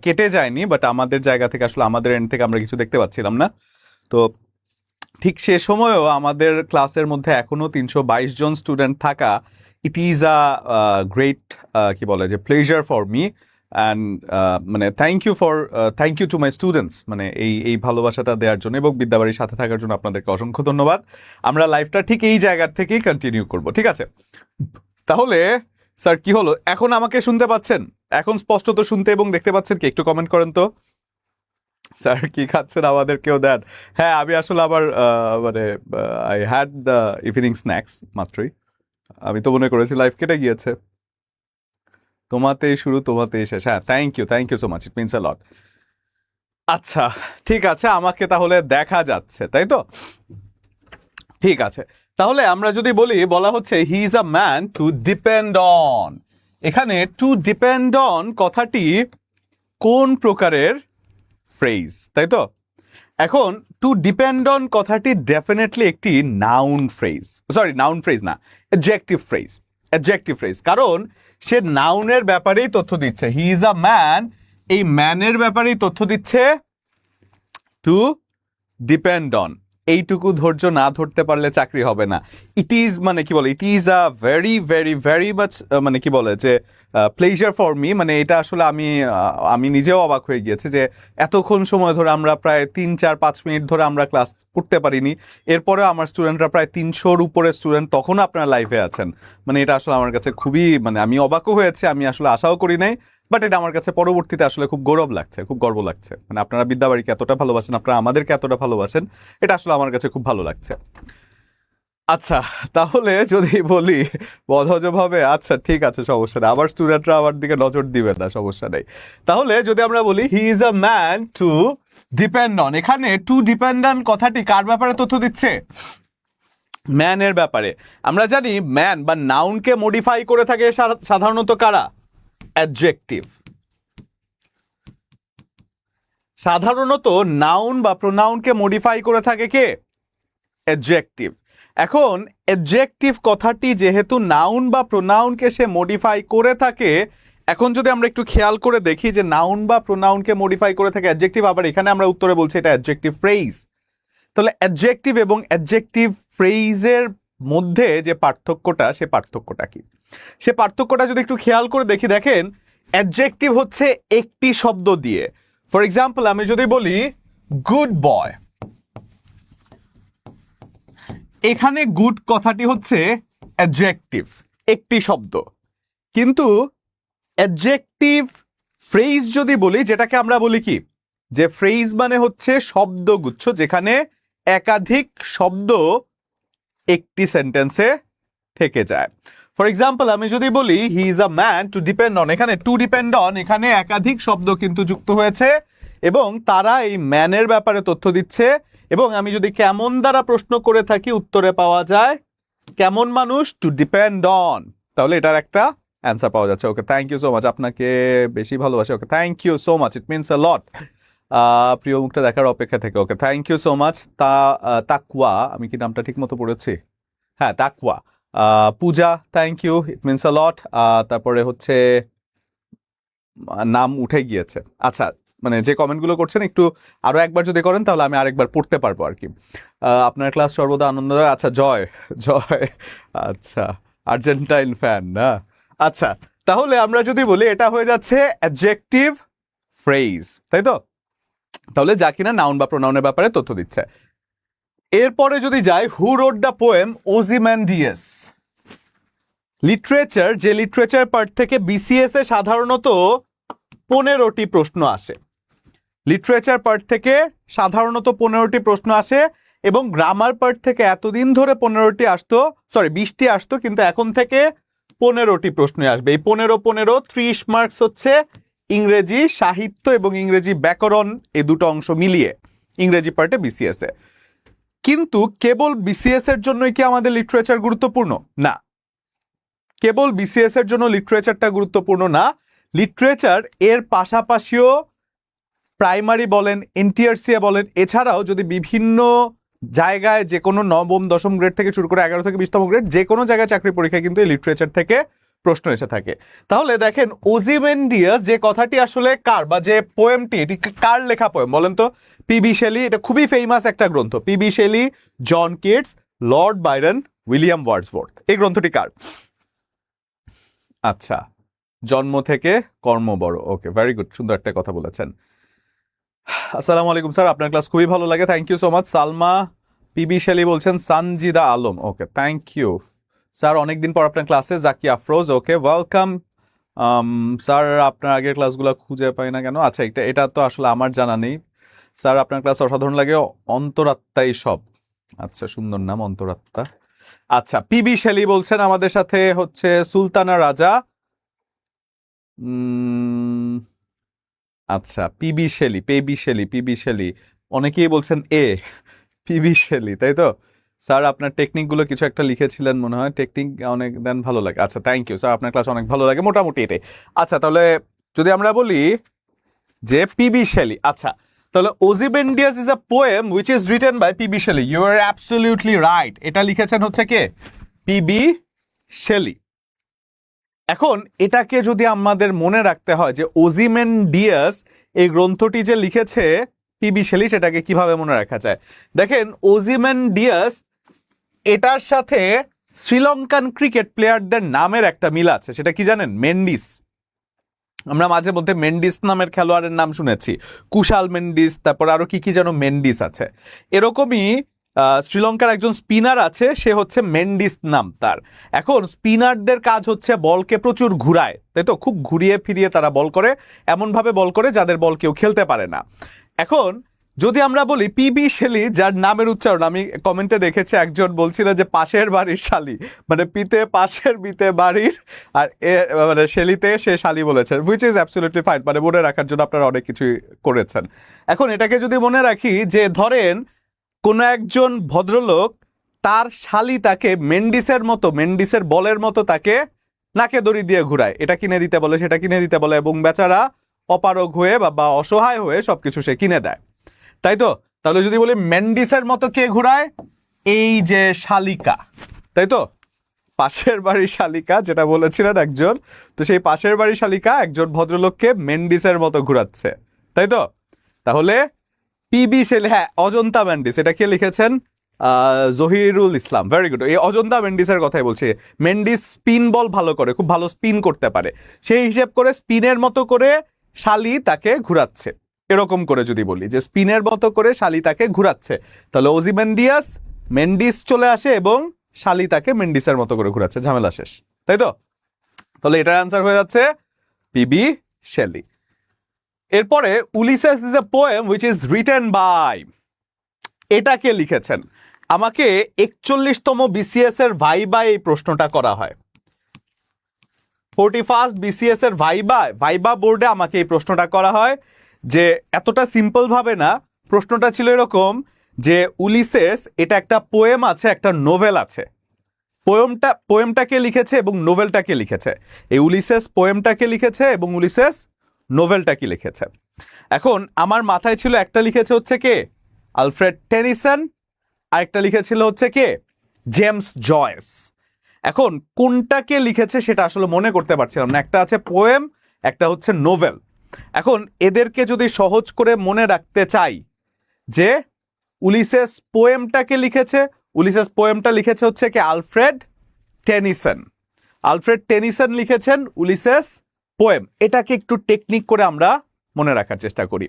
কেটে যায়নি, বাট আমাদের জায়গা থেকে আসলে আমাদের এন্ড থেকে আমরা কিছু দেখতে পাচ্ছিলাম না। তো ঠিক সে সময়েও আমাদের ক্লাসের মধ্যে এখনো 322 জন স্টুডেন্ট থাকা, ইট ইজ আ গ্রেট কি বলে যে প্লেজার ফর মি অ্যান্ড মানে thank you to my students, মানে এই ভালোবাসাটা দেওয়ার জন্য এবং বিদ্যাবাড়ির সাথে থাকার জন্য আপনাদেরকে অসংখ্য ধন্যবাদ। আমরা লাইফটা ঠিক এই জায়গার থেকেই কন্টিনিউ করব, ঠিক আছে? তাহলে স্যার কি হলো, এখন আমাকে শুনতে পাচ্ছেন? এখন স্পষ্টত শুনতে এবং দেখতে পাচ্ছেন কি? একটু কমেন্ট করেন তো। স্যার কি খাচ্ছেন আমাদেরকেও দেন? হ্যাঁ, আমি আসলে আবার মানে I had the evening snacks মাত্রই। আমি তো মনে করেছি লাইফ কেটে গিয়েছে। তোমাতেই শুরু তোমাতেই শেষ। হ্যাঁ, thank you so much, it means a lot. আচ্ছা ঠিক আছে, আমাকে তাহলে দেখা যাচ্ছে, তাই তো? ঠিক আছে, তাহলে আমরা যদি বলা হচ্ছে হি is a man to depend on. এখানে টু ডিপেন্ড অন কথাটি কোন প্রকারের ফ্রেজ, তাই তো? এখন টু ডিপেন্ড অন কথাটি ডেফিনেটলি একটি নাউন ফ্রেজ, নাউন ফ্রেজ না, অ্যাডজেক্টিভ ফ্রেজ। কারণ সে নাউনের ব্যাপারেই তথ্য দিচ্ছে। হি ইজ আ ম্যান, এই ম্যানের ব্যাপারেই তথ্য দিচ্ছে টু ডিপেন্ড অন। এইটুকু ধৈর্য না ধরতে পারলে চাকরি হবে না। ইট ইজ মানে কি বলে, it is a very very very much মানে কি বলে যে প্লেজার ফর মি। মানে এটা আসলে আমি নিজেও অবাক হয়ে গিয়েছে যে এতক্ষণ সময় ধরে আমরা প্রায় 3-4-5 মিনিট ধরে আমরা ক্লাস করতে পারিনি। এরপরে আমার স্টুডেন্টরা প্রায় 300-র উপরে স্টুডেন্ট, তখনও আপনারা লাইভে আছেন। মানে এটা আসলে আমার কাছে খুবই, মানে আমি অবাকও হয়েছে, আমি আসলে আশাও করি নাই। বাট এটা আমার কাছে পরবর্তীতে আসলে খুব গৌরব লাগছে, খুব গর্ব লাগছে। মানে আপনারা বিদ্যাবাড়িকে এতটা ভালোবাসেন, আপনারা আমাদেরকে এতটা ভালোবাসেন, এটা আসলে আমার কাছে খুব ভালো লাগছে। আচ্ছা, তাহলে যদি বলি বদহজম আচ্ছা ঠিক আছে, সমস্যা নেই, আবার স্টুডেন্টরা আমার দিকে নজর দিবে না, সমস্যা নেই। তাহলে যদি আমরা বলি হি is a man to depend on, এখানে টু ডিপেন্ড অন কথাটি কার ব্যাপারে তথ্য দিচ্ছে? ম্যানের ব্যাপারে। আমরা জানি ম্যান বা নাউনকে মডিফাই করে থাকে সাধারণত কারা? অ্যাডজেক্টিভ। সাধারণত নাউন বা প্রোনাউনকে মডিফাই করে থাকে কে? অ্যাডজেক্টিভ। এখন অ্যাডজেক্টিভ কথাটি যেহেতু নাউন বা প্রোনাউনকে সে মডিফাই করে থাকে, এখন যদি আমরা একটু খেয়াল করে দেখি যে নাউন বা প্রোনাউনকে মডিফাই করে থাকে অ্যাডজেক্টিভ, আবার এখানে আমরা উত্তরে বলছি এটা অ্যাডজেক্টিভ ফ্রেজ। তাহলে অ্যাডজেক্টিভ এবং অ্যাডজেক্টিভ ফ্রেজের মধ্যে যে পার্থক্যটা, সে পার্থক্যটা কি? সে পার্থক্যটা যদি একটু খেয়াল করে দেখি, দেখেন অ্যাডজেক্টিভ হচ্ছে একটি শব্দ দিয়ে। ফর এক্সাম্পল আমি যদি বলি গুড বয়, এখানে গুড কথাটি হচ্ছে অ্যাডজেক্টিভ, একটি শব্দ। কিন্তু অ্যাডজেক্টিভ ফ্রেজ যদি বলি, যেটাকে আমরা বলি কি, যে ফ্রেজ মানে হচ্ছে শব্দগুচ্ছ যেখানে একাধিক শব্দ একটি সেন্টেন্সে থেকে যায়। ফর এক্সাম্পল আমি যদি বলি হি is a man to depend on, এখানে টু ডিপেন্ড অন, এখানে একাধিক শব্দ কিন্তু যুক্ত হয়েছে এবং তারা এই ম্যানের ব্যাপারে তথ্য দিচ্ছে। এবং আমি যদি কেমন দ্বারা প্রশ্ন করে থাকি, উত্তরে পাওয়া যায় কেমন মানুষ, টু ডিপেন্ড অন, তাহলে এটার একটা অ্যান্সার পাওয়া যাচ্ছে। Okay, thank you so much, আপনাকে বেশি ভালোবাসি। Okay, thank you so much, it means a lot. প্রিয় মুখটা দেখার অপেক্ষা থেকে। Okay, thank you so much. Taqwa, আমি কি নামটা ঠিক মতো পড়েছি? হ্যাঁ, Taqwa. Puja, thank you, it means a lot. তারপরে হচ্ছে নাম উঠে গিয়েছে। আচ্ছা, মানে যে কমেন্টগুলো করছেন একটু আরো একবার যদি করেন তাহলে আমি আরেকবার পড়তে পারবো আর কি। আপনার ক্লাস সর্বদা আনন্দদায়ক। আচ্ছা, জয় জয়, আচ্ছা আর্জেন্টাইন ফ্যান না? আচ্ছা, তাহলে আমরা যদি বলি এটা হয়ে যাচ্ছে অ্যাডজেক্টিভ ফ্রেজ, তাই তো? তাহলে যা কিনা নাউন বা প্রোনাউনের ব্যাপারে তথ্য দিচ্ছে। এরপরে যদি যাই, who read the poem Ozymandias? Literature, যে লিটারেচার পার্ট থেকে বিসিএস এ সাধারণত 15টি প্রশ্ন আসে। লিটারেচার পার্ট থেকে সাধারণত 15টি প্রশ্ন আসে এবং গ্রামার পার্ট থেকে এতদিন ধরে 15টি আসতো, 20টি আসতো, কিন্তু এখন থেকে 15টি প্রশ্নই আসবে। এই 15 30 মার্কস হচ্ছে ইংরেজি সাহিত্য এবং ইংরেজি ব্যাকরণ, এই দুটো অংশ মিলিয়ে ইংরেজি পার্টে বিসিএস এ। কিন্তু কেবল বিসিএস এর জন্যই কি আমাদের লিটারেচার গুরুত্বপূর্ণ? না, কেবল বিসিএস এর জন্য লিটারেচারটা গুরুত্বপূর্ণ না। লিটারেচার এর পাশাপাশিও প্রাইমারি বলেন, এনটিআরসিএ বলেন, এছাড়াও যদি বিভিন্ন জায়গায় যে কোনো নবম দশম গ্রেড থেকে শুরু করে 11 থেকে 20তম গ্রেড যে কোনো জায়গায় চাকরি পরীক্ষায় কিন্তু এই লিটারেচার থেকে প্রশ্ন এসে থাকে। তাহলে দেখেন ওজিমেন্ডিয়াস যে কথাটি আসলে কার, বা যে পোয়েমটি, এটি কার লেখা পোয়েম বলেন তো? পিবি শেলি, এটা খুবই ফেমাস একটা গ্রন্থ। PB Shelley, John Keats, Lord Byron, William Wordsworth, এই গ্রন্থটি কার? আচ্ছা, জন্ম থেকে কর্ম বড়। ওকে, ভেরি গুড, সুন্দর একটা কথা বলেছেন। আসসালামু আলাইকুম স্যার, আপনার ক্লাস খুবই ভালো লাগে, thank you so much. Salma PB Shelley বলছেন Sanjida Alam. Okay, thank you sir, অনেকদিন পর আপনার ক্লাসে। Zaki Afroz, okay, welcome sir. আপনার আগের ক্লাসগুলো খুঁজে পাই না কেন? আচ্ছা, এটা তো আসলে আমার জানা নেই। স্যার আপনার ক্লাস অসাধারণ লাগে, অন্তরাত্মাই সব। আচ্ছা, সুন্দর নাম, অন্তরাত্মা। আচ্ছা, পিবি শেলি বলছেন আমাদের সাথে হচ্ছে সুলতানা রাজা। আচ্ছা, পিবি শেলি, অনেকেই বলছেন পিবি শেলি, তাই তো? স্যার আপনার টেকনিকগুলো কিছু একটা লিখেছিলেন মনে হয়, টেকনিক অনেক দেন, ভালো লাগে। আচ্ছা, থ্যাংক ইউ স্যার, আপনার ক্লাস অনেক ভালো লাগে, মোটামুটি এটাই। আচ্ছা, তাহলে যদি আমরা বলি যে পিবি শেলি, আচ্ছা, তাহলে Ozymandias is a poem which is written by PB Shelley. You are absolutely right, এটা লিখেছেন হচ্ছে কে? PB Shelley. এখন এটাকে যদি আমাদের মনে রাখতে হয় যে ওজিমেন্ডিয়াস এই গ্রন্থটি যে লিখেছে পিবি শেলি, সেটাকে কিভাবে মনে রাখা যায়? দেখেন, ওজিমেন্ডিয়াস এটার সাথে শ্রীলঙ্কান ক্রিকেট প্লেয়ারদের নামের একটা মিল আছে। সেটা কি জানেন? মেন্ডিস। আমরা মাঝে মধ্যে মেন্ডিস নামের খেলোয়াড়ের নাম শুনেছি, কুশাল মেন্ডিস, তারপর আরো কি কি যেন মেন্ডিস আছে। এরকমই শ্রীলঙ্কার একজন স্পিনার আছে, সে হচ্ছে মেন্ডিস নাম তার। এখন স্পিনারদের কাজ হচ্ছে বলকে প্রচুর ঘুরায়, তাই তো? খুব ঘুরিয়ে ফিরিয়ে তারা বল করে, এমনভাবে বল করে যাদের বল কেউ খেলতে পারে না। এখন যদি আমরা বলি পিবি শেলি, যার নামের উচ্চারণ আমি কমেন্টে দেখেছি একজন বলছিল যে পাশের বাড়ির শালি, মানে পিতে পাশের, বিতে বাড়ির, আর মানে শেলিতে সে শালি বলেছেন, হুইচ ইজ অ্যাবসলিউটলি ফাইন, মানে মনে রাখার জন্য আপনারা অনেক কিছুই করেছেন। এখন এটাকে যদি মনে রাখি যে ধরেন কোনো একজন ভদ্রলোক তার শালি তাকে মেন্ডিসের মতো, মেন্ডিসের বলের মতো তাকে নাকে দড়ি দিয়ে ঘুরায়, এটা কিনে দিতে বলে, সেটা কিনে দিতে বলে, এবং বেচারা অপারগ হয়ে বা অসহায় হয়ে সবকিছু সে কিনে দেয়, তাই তো? তাহলে যদি বলি মেন্ডিসের মতো কে ঘুরায়, এই যে শালিকা, তাই তো? পাশের বাড়ির শালিকা যেটা বলেছিলেন একজন, তো সেই পাশের বাড়ির শালিকা একজন ভদ্রলোককে মেন্ডিসের মতো ঘুরাচ্ছে, তাই তো? তাহলে পিবি শেলি, হ্যাঁ অজন্তা মেন্ডিস, এটা কে লিখেছেন? জহিরুল ইসলাম, ভেরি গুড। এই অজন্তা মেন্ডিসের কথাই বলছি। মেন্ডিস স্পিন বল ভালো করে, খুব ভালো স্পিন করতে পারে, সেই হিসেব করে স্পিনের মতো করে শালি তাকে ঘুরাচ্ছে, এরকম করে যদি বলি যে স্পিনের মতো করে শালি তাকে ঘুরাচ্ছে, তাহলে ওজিমেন্ডিয়াস মেন্ডিস চলে আসে এবং শালি তাকে মেন্ডিসের মতো করে ঘুরাচ্ছে, ঝামেলা শেষ, তাই তো? তাহলে এটার অ্যান্সার হয়ে যাচ্ছে পিবি শেলি। এরপরে Ulysses is a poem which is written by, এটা কে লিখেছেন? আমাকে 41তম বিসিএস এর ভাইবা এই প্রশ্নটা করা হয়, 41st বিসিএস এর ভাইবা বোর্ডে আমাকে এই প্রশ্নটা করা হয়, যে এতটা সিম্পল ভাবে না, প্রশ্নটা ছিল এরকম যে উলিসেস এটা একটা পোয়েম আছে, একটা নোভেল আছে, পোয়েমটাকে লিখেছে এবং নোভেলটাকে লিখেছে, এই উলিসেস পোয়েমটাকে লিখেছে এবং উলিসেস নোভেলটাকে লিখেছে। এখন আমার মাথায় ছিল একটা লিখেছে হচ্ছে কে, আলফ্রেড টেনিসন, আরেকটা লিখেছিল হচ্ছে কে, জেমস জয়েস। এখন কোনটাকে লিখেছে সেটা আসলে মনে করতে পারছিলাম না, একটা আছে পোয়েম, একটা হচ্ছে নোভেল। এখন এদেরকে যদি সহজ করে মনে রাখতে চাই যে উলিসেস পোয়েমটাকে লিখেছে, উলিসেস পোয়েমটা লিখেছে হচ্ছে কি আলফ্রেড টেনিসন, আলফ্রেড টেনিসন লিখেছেন উলিসেস পোয়েম। এটাকে একটু টেকনিক করে আমরা মনে রাখার চেষ্টা করি।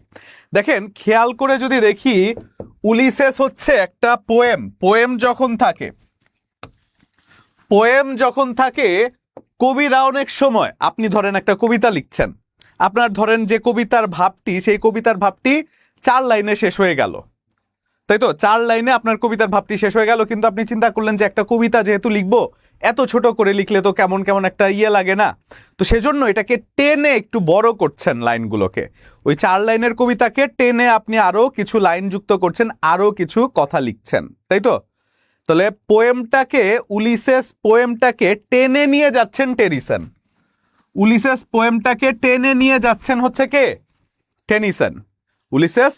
দেখেন খেয়াল করে যদি দেখি, উলিসেস হচ্ছে একটা পোয়েম, পোয়েম যখন থাকে কবিরা অনেক সময়, আপনি ধরেন একটা কবিতা লিখছেন, আপনার ধরেন যে কবিতার ভাবটি, সেই কবিতার ভাবটি 4 লাইনে শেষ হয়ে গেল, তাই তো? 4 লাইনে আপনার কবিতার ভাবটি শেষ হয়ে গেল, কিন্তু আপনি চিন্তা করলেন যে একটা কবিতা যেহেতু লিখবো, এত ছোট করে লিখলে তো কেমন কেমন একটা লাগে না, তো সেজন্য এটাকে টেনে একটু বড় করছেন লাইনগুলোকে, ওই 4 লাইনের কবিতাকে টেনে আপনি আরো কিছু লাইন যুক্ত করছেন, আরো কিছু কথা লিখছেন, তাই তো? তাহলে উলিসেস পোয়েমটাকে টেনে নিয়ে যাচ্ছেন টেনিসন, উলিসেস পোয়েমটাকে টেনে নিয়ে যাচ্ছেন হচ্ছে কে, টেনিসন, উলিসেস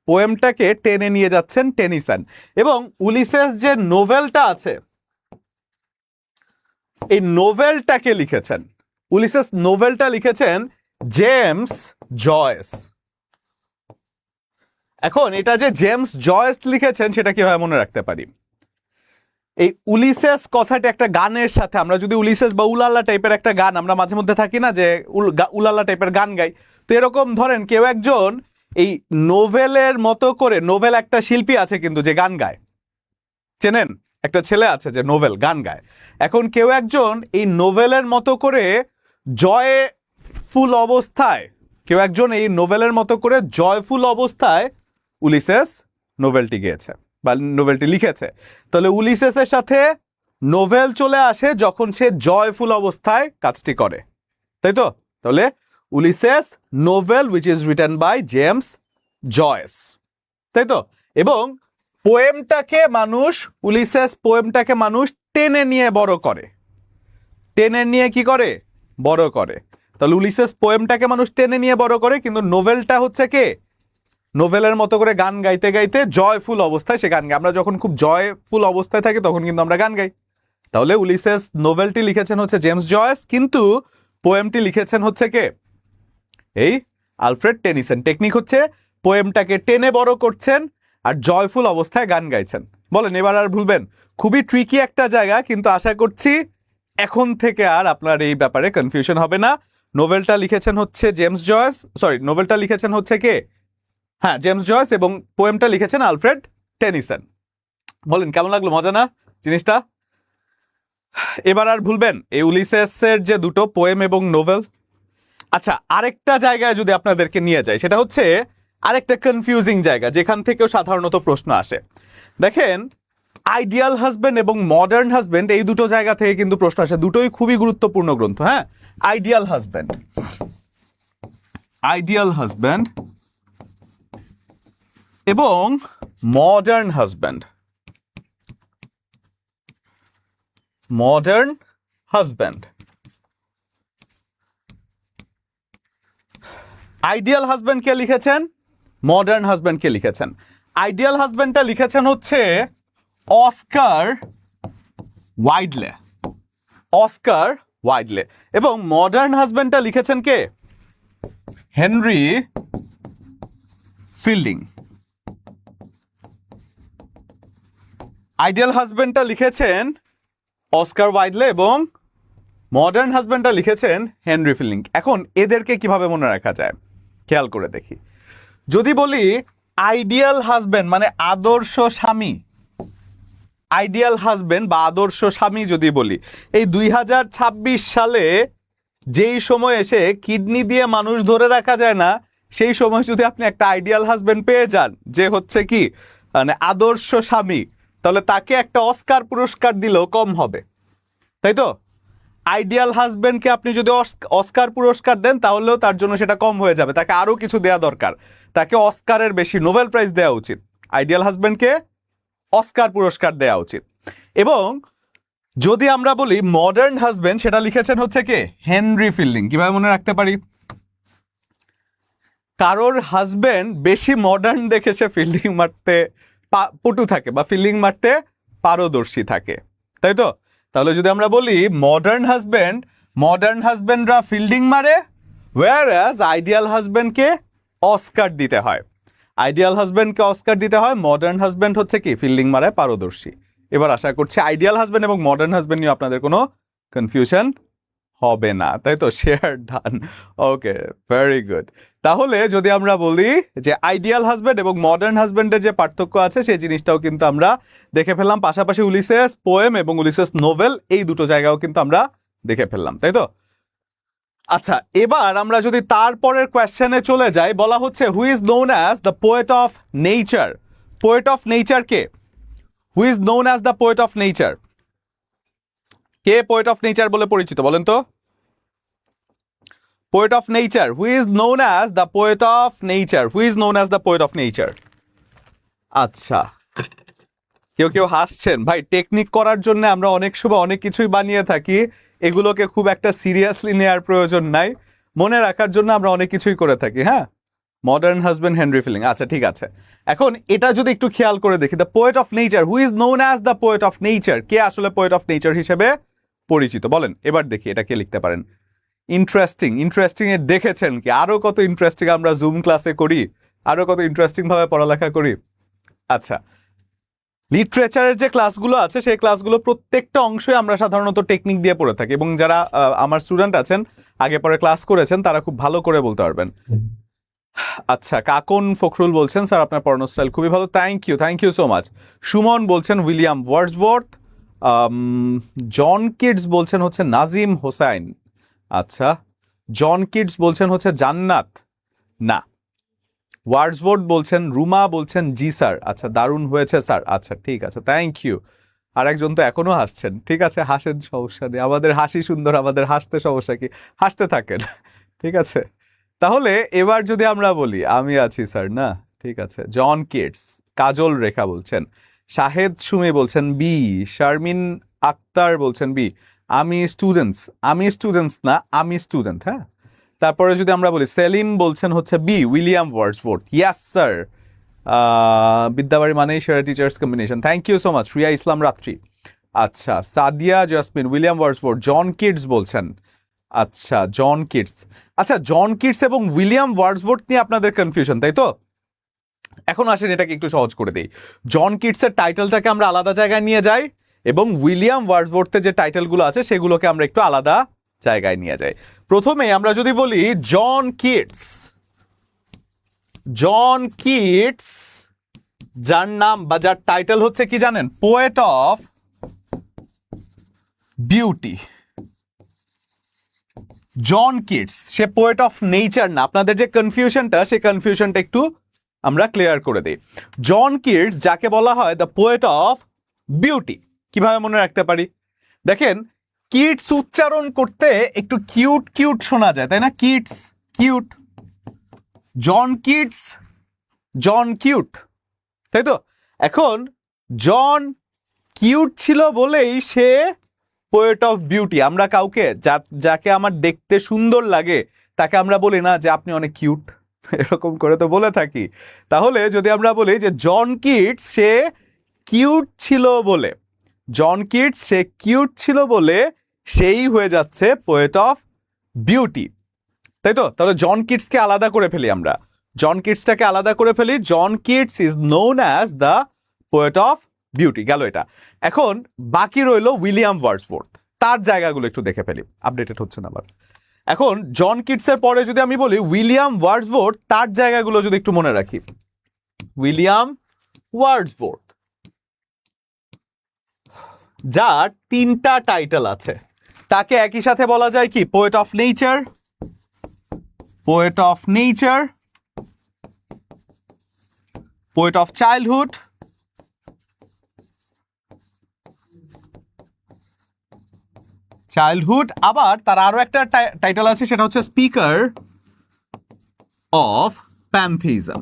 পোয়েমটাকে টেনে নিয়ে যাচ্ছেন টেনিসন। এবং উলিসেস যে নোভেলটা আছে, এই নোভেলটাকে লিখেছেন, উলিসেস নোভেলটা লিখেছেন জেমস জয়েস। এখন এটা যে জেমস জয়েস লিখেছেন সেটা কিভাবে মনে রাখতে পারি? এই উলিসেস কথাটা একটা গানের সাথে, আমরা যদি উলিসেস বা উলাল্লা টাইপের একটা গান, আমরা মাঝে মধ্যে থাকি না যে উলাল্লা টাইপের গান গাই, তো এরকম ধরেন কেউ একজন এই নোভেলের মতো করে, নোভেল একটা শিল্পী আছে কিন্তু যে গান গায়, চেনেন? একটা ছেলে আছে যে নোভেল গান গায়। এখন কেউ একজন এই নোভেলের মতো করে জয়ফুল অবস্থায়, কেউ একজন এই নোভেলের মতো করে জয়ফুল অবস্থায় উলিসেস নোভেলটি গেয়েছে বা নোভেলটি লিখেছে। তাহলে উলিসেসের সাথে নোভেল চলে আসে যখন সে জয়ফুল অবস্থায় কাজটি করে, তাই তো? তাহলে Ulysses novel which is written by James Joyce, তাই তো? এবং উলিসেস পোয়েমটাকে মানুষ টেনে নিয়ে বড় করে, টেনে নিয়ে কি করে, বড় করে। তাহলে উলিসেস পোয়েমটাকে মানুষ টেনে নিয়ে বড় করে, কিন্তু নোভেলটা হচ্ছে কে, নোভেলের মতো করে গান গাইতে গাইতে জয়ফুল অবস্থায় সে গান গায়। আমরা যখন খুব জয়ফুল অবস্থায় থাকি তখন কিন্তু আমরা গান গাই। তাহলে উলিসেস নোভেলটি লিখেছেন হচ্ছে জেমস জয়েস, কিন্তু পোয়েমটি লিখেছেন হচ্ছে কে, এই আলফ্রেড টেনিসন। টেকনিক হচ্ছে পোয়েমটাকে টেনে বড় করছেন আর জয়ফুল অবস্থায় গান গাইছেন। বলেন এবার আর ভুলবেন? খুবই ট্রিকি একটা জায়গা, কিন্তু আশা করছি এখন থেকে আর আপনার এই ব্যাপারে কনফিউশন হবে না। নোভেলটা লিখেছেন হচ্ছে জেমস জয়েস, নোভেলটা লিখেছেন হচ্ছে কে, হ্যাঁ জেমস জয়েস, এবং পোয়েমটা লিখেছেন আলফ্রেড টেনিসন। বলেন কেমন লাগলো? মজা না জিনিসটা? এবার আর ভুলবেন এই উলিসেসের যে দুটো পোয়েম এবং নোভেল। আচ্ছা, আরেকটা জায়গায় যদি আপনাদেরকে নিয়ে যায়, সেটা হচ্ছে আরেকটা কনফিউজিং জায়গা যেখান থেকেও সাধারণত প্রশ্ন আসে, দেখেন আইডিয়াল হাজবেন্ড এবং মডার্ন হাজবেন্ড এই দুটো জায়গা থেকে কিন্তু প্রশ্ন আসে, দুটোই খুবই গুরুত্বপূর্ণ গ্রন্থ। হ্যাঁ, আইডিয়াল হাজবেন্ড, আইডিয়াল হাজবেন্ড এবং modern husband, modern husband. Ideal husband কে লিখেছেন, মডার্ন হাজবেন্ড কে লিখেছেন। আইডিয়াল হাজবেন্ডটা লিখেছেন হচ্ছে অস্কার ওয়াইডলে, অস্কার ওয়াইডলে, এবং মডার্ন হাজবেন্ডটা লিখেছেন কে, হেনরি ফিল্ডিং। আইডিয়াল হাজবেন্ডটা লিখেছেন অস্কার ওয়াইডলে এবং মডার্ন হাজবেন্ডটা লিখেছেন হেনরি ফিল্ডিং। এখন এদেরকে কিভাবে মনে রাখা যায় খেয়াল করে দেখি। যদি বলি আইডিয়াল হাজবেন্ড মানে আদর্শ স্বামী, আইডিয়াল হাজবেন্ড বা আদর্শ স্বামী যদি বলি, এই 2026 সালে যেই সময় এসে কিডনি দিয়ে মানুষ ধরে রাখা যায় না, সেই সময় যদি আপনি একটা আইডিয়াল হাজবেন্ড পেয়ে যান যে হচ্ছে কি মানে আদর্শ স্বামী, তাহলে তাকে একটা অস্কার পুরস্কার দিলেও কম হবে, তাই তো? আইডিয়াল হাজবেন্ডকে আপনি যদি অস্কার পুরস্কার দেন তাহলেও তার জন্য সেটা কম হয়ে যাবে, তাকে আরো কিছু দেয়া দরকার, তাকে অস্কারের বেশি নোবেল প্রাইজ দেওয়া উচিত, আইডিয়াল হাজবেন্ডকে অস্কার পুরস্কার দেওয়া উচিত। এবং যদি আমরা বলি মডার্ন হাজবেন্ড, সেটা লিখেছেন হচ্ছে কে, হেনরি ফিল্ডিং। কিভাবে মনে রাখতে পারি? কারোর হাজবেন্ড বেশি মডার্ন দেখে সে ফিল্ডিং মারতে পটু থাকে বা ফিল্ডিং মারতে পারদর্শী থাকে, তাই তো? তাহলে যদি আমরা বলি মডার্ন হাজবেন্ডরা ফিল্ডিং মারে, ওয়্যারঅ্যাজ আইডিয়াল হাজবেন্ডকে অস্কার দিতে হয়, আইডিয়াল হাজবেন্ডকে অস্কার দিতে হয়, মডার্ন হাজবেন্ড হচ্ছে কি ফিল্ডিং মারায় পারদর্শী। এবার আশা করছি আইডিয়াল হাজবেন্ড এবং মডার্ন হাজবেন্ড নিয়ে আপনাদের কোনো কনফিউশন হবে না, তাই তো? শেয়ার ডান, ওকে, ভেরি গুড। তাহলে যদি আমরা বলি যে আইডিয়াল হাজবেন্ড এবং মডার্ন হাজবেন্ডের যে পার্থক্য আছে সেই জিনিসটাও কিন্তু আমরা দেখে ফেললাম, পাশাপাশি উলিসেস পোয়েম এবং উলিসেস নোভেল এই দুটো জায়গাও কিন্তু আমরা দেখে ফেললাম, তাই তো? আচ্ছা, এবার আমরা যদি তারপরের কোয়েশ্চেনে চলে যাই, বলা হচ্ছে হু is known as the poet of nature. Poet of nature K? Who is known as the poet of nature? K poet of nature বলে পরিচিত বলেন তো? Poet of nature, who is known as the poet of nature, who is known as the poet of nature? আচ্ছা, কেউ কেউ হাসছেন। ভাই, technique করার জন্য আমরা অনেক সময় অনেক কিছুই বানিয়ে থাকি, এগুলোকে খুব একটা সিরিয়াসলি নেওয়ার প্রয়োজন নাই, মনে রাখার জন্য আমরা অনেক কিছুই করে থাকি। হ্যাঁ, মডার্ন হাজবেন্ড হেনরি ফিল্ডিং, আচ্ছা ঠিক আছে। এখন এটা যদি একটু খেয়াল করে দেখি, the poet of nature, who is known as the poet of nature, কে আসলে পোয়েট অফ নেচার হিসেবে পরিচিত বলেন? এবার দেখি এটা কে লিখতে পারেন। ইন্টারেস্টিং, ইন্টারেস্টিং এ দেখেছেন কি আরো কত ইন্টারেস্টিং আমরা জুম ক্লাসে করি, আরো কত ইন্টারেস্টিং ভাবে পড়ালেখা করি। আচ্ছা, লিটারেচারের যে ক্লাসগুলো আছে সেই ক্লাসগুলো প্রত্যেকটা অংশে আমরা সাধারণত টেকনিক দিয়ে পড়ে থাকি, এবং যারা আমার স্টুডেন্ট আছেন আগে পরে ক্লাস করেছেন তারা খুব ভালো করে বলতে পারবেন। আচ্ছা, কাকন ফখরুল বলছেন স্যার আপনার পড়ানো স্টাইল খুবই ভালো, thank you so much. Suman বলছেন উইলিয়াম ওয়ার্ডসওয়ার্থ। জন কিডস বলছেন হচ্ছে নাজিম হোসাইন। আচ্ছা, জন কিডস বলছেন হচ্ছে জান্নাত, না। ওয়ার্ডসওয়ার্থ বলছেন, রুমা বলছেন জি স্যার, আচ্ছা দারুণ হয়েছে স্যার, আচ্ছা ঠিক আছে, থ্যাংক ইউ। আরেকজন তো এখনো হাসছেন, ঠিক আছে হাসেন, সমস্যা নেই, আমাদের হাসি সুন্দর, আমাদের হাসতে সমস্যা কি, হাসতে থাকেন, ঠিক আছে। তাহলে এবার যদি আমরা বলি আমি আছি স্যার, না ঠিক আছে। জন কিডস, কাজল রেখা বলছেন, শাহেদ সুমি বলছেন বি, শারমিন আক্তার বলছেন বি। আমি স্টুডেন্টস না, আমি স্টুডেন্ট। হ্যাঁ, তারপরে যদি আমরা বলি সেলিম বলছেন হচ্ছে B, William Wordsworth, yes sir. Bidyabari মানেই সেরা teachers combination, thank you so much. Riya Islam Ratri, আচ্ছা। Sadia Jasmin, William Wordsworth. John Keats বলছেন, আচ্ছা জন কিডস, আচ্ছা জন কিডস এবং উইলিয়াম ওয়ার্ডসওয়ার্থ নিয়ে আপনাদের কনফিউশন, তাই তো? এখন আসেন এটাকে একটু সহজ করে দিই। জন কিডসের টাইটেলটাকে আমরা আলাদা জায়গায় নিয়ে যাই, এবং উইলিয়াম ওয়ার্ডসওয়ার্থের যে টাইটেলগুলো আছে সেগুলোকে আমরা একটু আলাদা জায়গায় নিয়ে যাই। প্রথমে আমরা যদি বলি জন কিডস, যার নাম বা যার টাইটেল হচ্ছে কি জানেন? Poet of beauty. John Keats, সে পোয়েট অফ নেচার না। আপনাদের যে কনফিউশনটা, সেই কনফিউশনটা একটু আমরা ক্লিয়ার করে দিই। জন কিটস যাকে বলা হয় দ্য পোয়েট অফ বিউটি, কিভাবে মনে রাখতে পারি? দেখেন, কিটস উচ্চারণ করতে একটু কিউট কিউট শোনা যায়, তাই না? Keats, cute. John Keats, John cute, তাই তো? এখন জন কিউট ছিল বলেই সে পোয়েট অফ বিউটি। আমরা কাউকে যাকে আমার দেখতে সুন্দর লাগে তাকে আমরা বলি না যে আপনি অনেক কিউট, এরকম করে তো বলে থাকি। তাহলে যদি আমরা বলি যে জন কিটস সে কিউট ছিল বলে, জন কিটস সে কিউট ছিল বলে সেই হয়ে যাচ্ছে পোয়েট অফ বিউটি, তাই তো? তাহলে জন কিটসকে আলাদা করে ফেলি আমরা, জন কিটসটাকে আলাদা করে ফেলি। John Keats is known as the poet of beauty, গেল এটা। এখন বাকি রইল উইলিয়াম ওয়ার্ডসওয়ার্থ, তার জায়গাগুলো একটু দেখে ফেলি, আপডেটেড হচ্ছে না আবার। এখন জন কিটসের পরে যদি আমি বলি উইলিয়াম ওয়ার্ডসওয়ার্থ, তার জায়গাগুলো যদি একটু মনে রাখি। উইলিয়াম ওয়ার্ডসওয়ার্থ, যার 3টা টাইটেল আছে, তাকে একই সাথে বলা যায় কি? Poet of nature, poet of nature, poet of childhood, childhood. আবার তার আরো একটা টাইটেল আছে, সেটা হচ্ছে স্পিকার অফ প্যান্থিজম।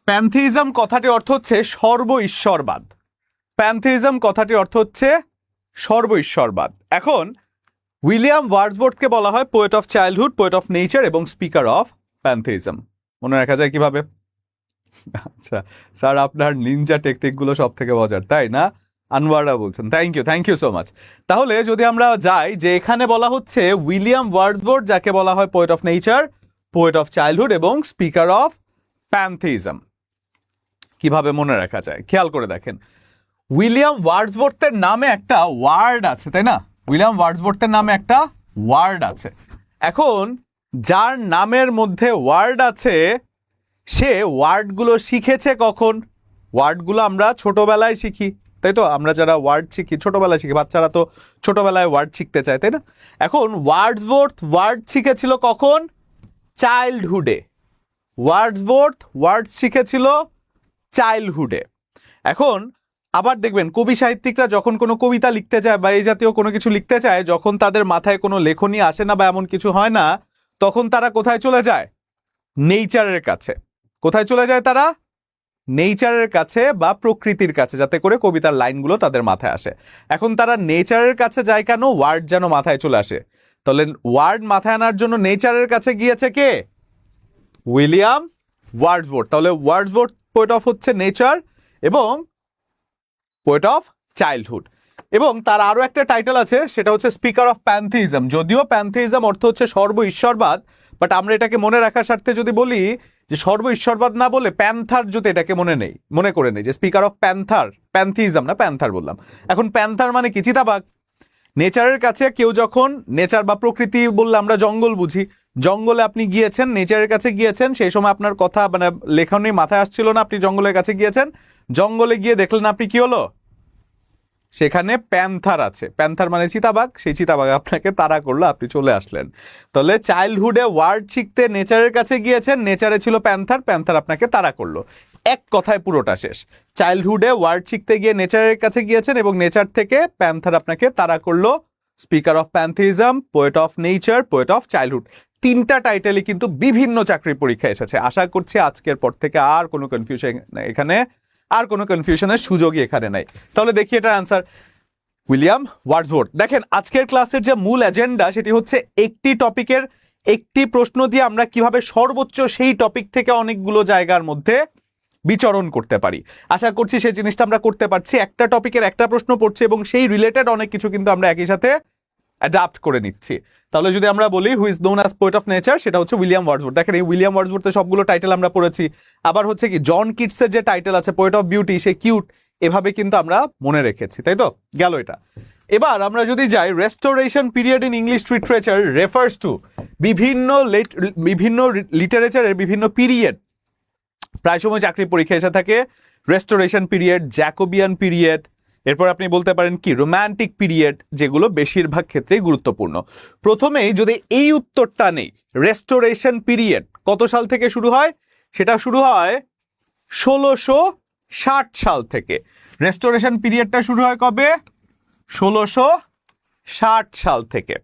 প্যান্থিজম কথাটির অর্থ হচ্ছে সর্ব ঈশ্বরবাদ। প্যান্থিজম কথাটির অর্থ হচ্ছে সর্ব ঈশ্বরবাদ। এখন উইলিয়াম ওয়ার্ডসওয়ার্থকে বলা হয় poet of childhood, poet of nature এবং স্পিকার অফ প্যান্থিজম। মনে রাখা যায় কিভাবে? আচ্ছা স্যার, আপনার নিনজা টেকনিকগুলো সব থেকে মজার, তাই না? আনোয়ারা বলছেন, থ্যাংক ইউ সো মাচ। তাহলে যদি আমরা যাই যে এখানে বলা হচ্ছে উইলিয়াম ওয়ার্ডসওয়ার্থ যাকে বলা হয় poet of nature, poet of childhood এবং স্পিকার অফ প্যান্থিজম, কিভাবে মনে রাখা যায় খেয়াল করে দেখেন। উইলিয়াম ওয়ার্ডসওয়ার্থের নামে একটা ওয়ার্ড আছে, তাই না? উইলিয়াম ওয়ার্ডসওয়ার্থের নামে একটা ওয়ার্ড আছে। এখন যার নামের মধ্যে ওয়ার্ড আছে সে ওয়ার্ডগুলো শিখেছে কখন? ওয়ার্ডগুলো আমরা ছোটবেলায় শিখি, তাই তো? আমরা যারা ওয়ার্ড শিখি ছোটবেলায় শিখি, বাচ্চারা তো ছোটবেলায় ওয়ার্ড শিখতে চায়, তাই না? এখন ওয়ার্ডসওয়ার্থ ওয়ার্ড শিখেছিল কখন? চাইল্ডহুডে। ওয়ার্ডসওয়ার্থ ওয়ার্ড শিখেছিল চাইল্ডহুডে। এখন আবার দেখবেন কবি সাহিত্যিকরা যখন কোনো কবিতা লিখতে চায় বা এই জাতীয় কোনো কিছু লিখতে চায়, যখন তাদের মাথায় কোনো লেখনী আসে না বা এমন কিছু হয় না, তখন তারা কোথায় চলে যায়? নেচারের কাছে। কোথায় চলে যায় তারা? নেচারের কাছে বা প্রকৃতির কাছে, যাতে করে কবিতার লাইনগুলো তাদের মাথায় আসে। এখন তারা নেচারের কাছে যায় কেন? ওয়ার্ড যেন মাথায় চলে আসে। তাহলে ওয়ার্ড মাথায় আনার জন্য নেচারের কাছে গিয়েছে কে? William Wordsworth. তাহলে ওয়ার্ডসওয়ার্থ পোয়েট অফ হচ্ছে নেচার এবং পোয়েট অফ চাইল্ডহুড। এবং তার আরো একটা টাইটেল আছে, সেটা হচ্ছে স্পিকার অফ প্যান্থিজম। যদিও প্যান্থিজম অর্থ হচ্ছে সর্ব ঈশ্বরবাদ, বাট আমরা এটাকে মনে রাখার স্বার্থে যদি বলি যে সর্ব ঈশ্বরবাদ না বলে প্যান্থার, যদি এটাকে মনে করে নেই যে স্পিকার অফ প্যান্থার, প্যান্থিজম না প্যান্থার বললাম। এখন প্যান্থার মানে কি? চিতাবাঘ। নেচারের কাছে কেউ যখন, নেচার বা প্রকৃতি বললে আমরা জঙ্গল বুঝি, জঙ্গলে আপনি গিয়েছেন, নেচারের কাছে গিয়েছেন, সেই সময় আপনার কথা মানে লেখনী মাথায় আসছিল না, আপনি জঙ্গলের কাছে গিয়েছেন, জঙ্গলে গিয়ে দেখলেন আপনি কি হলো? সেখানে প্যান্থার আছে। প্যান্থার মানে চিতাবাঘ, সেই চিতাবাঘ আপনাকে তাড়া করলো, আপনি চলে আসলেন। তাহলে চাইল্ডহুডে ওয়ার্ড শিখতে নেচারের কাছে গিয়েছেন, নেচারে ছিল প্যান্থার, প্যান্থার আপনাকে তাড়া করলো। এক কথায় পুরোটা শেষ। চাইল্ডহুডে ওয়ার্ড শিখতে গিয়ে নেচারের কাছে গিয়েছেন এবং নেচার থেকে প্যান্থার আপনাকে তাড়া করলো। Speaker of pantheism, poet of nature, poet of childhood, 3টা টাইটেলই কিন্তু বিভিন্ন চাকরির পরীক্ষায় এসেছে। আশা করছি আজকের পর থেকে আর কোনো কনফিউশন এখানে, আর কোনো কনফিউশনের সুযোগই এখানে নাই। তাহলে দেখি এটার আনসার উইলিয়াম ওয়ার্ডসওয়ার্থ। দেখেন আজকের ক্লাসের যে মূল এজেন্ডা সেটি হচ্ছে একটি টপিকের একটি প্রশ্ন দিয়ে আমরা কিভাবে সর্বোচ্চ সেই টপিক থেকে অনেকগুলো জায়গার মধ্যে বিচরণ করতে পারি। আশা করছি সেই জিনিসটা আমরা করতে পারছি। একটা টপিকের একটা প্রশ্ন পড়ছে এবং সেই রিলেটেড অনেক কিছু কিন্তু আমরা একই সাথে অ্যাডাপ্ট করে নিচ্ছি। তাহলে যদি আমরা বলি হু is known as poet of nature, সেটা হচ্ছে উইলিয়াম ওয়ার্ডসওয়ার্থ। দেখেন এই উইলিয়াম ওয়ার্ডসওয়ার্থের সবগুলো টাইটেল আমরা পড়েছি। আবার হচ্ছে কি জন কিটসের যে টাইটেল আছে poet of beauty, say cute, এভাবে কিন্তু আমরা মনে রেখেছি, তাই তো? গেল এটা। এবার আমরা যদি যাই, restoration period in English literature refers to বিভিন্ন লিটারেচারের বিভিন্ন পিরিয়ড প্রায় সময় চাকরি পরীক্ষা এসে থাকে। রেস্টোরেশন পিরিয়ড, জ্যাকোবিয়ান পিরিয়ড, এরপর আপনি বলতে পারেন কি রোম্যান্টিক পিরিয়ড, যেগুলো বেশিরভাগ ক্ষেত্রেই গুরুত্বপূর্ণ। প্রথমেই যদি এই উত্তরটা নেই, রেস্টোরেশন পিরিয়ড কত সাল থেকে শুরু হয়? সেটা শুরু হয় 1660 সাল থেকে। রেস্টোরেশন পিরিয়ডটা শুরু হয় কবে? 1660 সাল থেকে।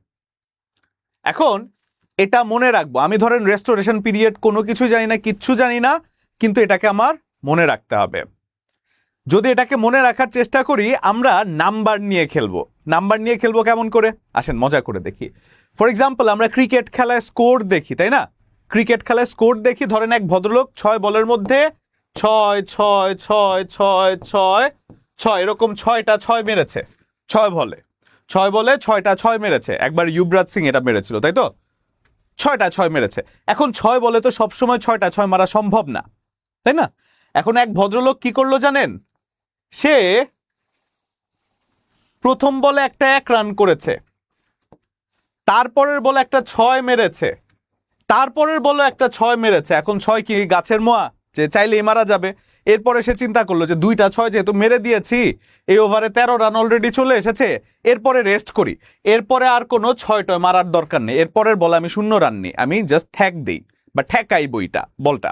এখন এটা মনে রাখবো, আমি ধরেন রেস্টোরেশন পিরিয়ড কোনো কিছু জানি না, কিচ্ছু জানি না, কিন্তু এটাকে আমার মনে রাখতে হবে। যদি এটাকে মনে রাখার চেষ্টা করি, আমরা নাম্বার নিয়ে খেলবো। নাম্বার নিয়ে খেলবো কেমন করে? আসেন মজা করে দেখি। ফর এক্সাম্পল, আমরা ক্রিকেট খেলায় স্কোর দেখি, তাই না? ক্রিকেট খেলায় স্কোর দেখি, ধরেন এক ভদ্রলোক 6 বলের মধ্যে 6 6 6 6 6 6 এরকম 6টা 6 মেরেছে। 6 বলে 6টা 6 মেরেছে। একবার যুবরাজ সিং এটা মেরেছিল, তাই তো? 6টা 6 মেরেছে। এখন 6 বলে তো সবসময় 6টা 6 মারা সম্ভব না, তাই না? এখন এক ভদ্রলোক কি করলো জানেন? সে প্রথম বলে একটা 1 রান করেছে, তারপরের বলে একটা 6 মেরেছে, তারপরের বলে একটা 6 মেরেছে। এখন 6 কি গাছের মোয়া যে চাইলেই মারা যাবে? এরপরে সে চিন্তা করলো যে 2টা 6 যেহেতু মেরে দিয়েছি, এই ওভারে 13 রান অলরেডি চলে এসেছে, এরপরে রেস্ট করি, এরপরে আর কোনো 6টা মারার দরকার নেই, এরপরের বলে আমি 0 রান নিই, আমি জাস্ট ঠ্যাক দিই বা ঠ্যাকাই বইটা বলটা।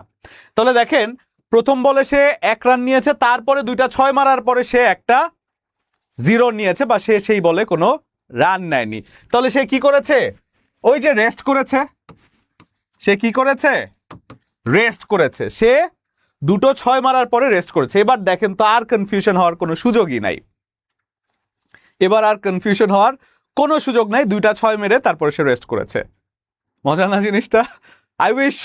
তাহলে দেখেন, প্রথম বলে সে 1 রান নিয়েছে, তারপরে 2টা 6 মারার পরে সে একটা 0 নিয়েছে, বা সে সেই বলে কোনো রান নেয়নি। তাহলে সে কি করেছে? ওই যে রেস্ট করেছে। সে কি করেছে? রেস্ট করেছে। সে 2টো 6 মারার পরে রেস্ট করেছে। এবার দেখেন তো, আর কনফিউশন হওয়ার কোনো সুযোগই নাই। এবার আর কনফিউশন হওয়ার কোনো সুযোগ নাই। 2টা 6 মেরে তারপরে সে রেস্ট করেছে। মজা না জিনিসটা? I wish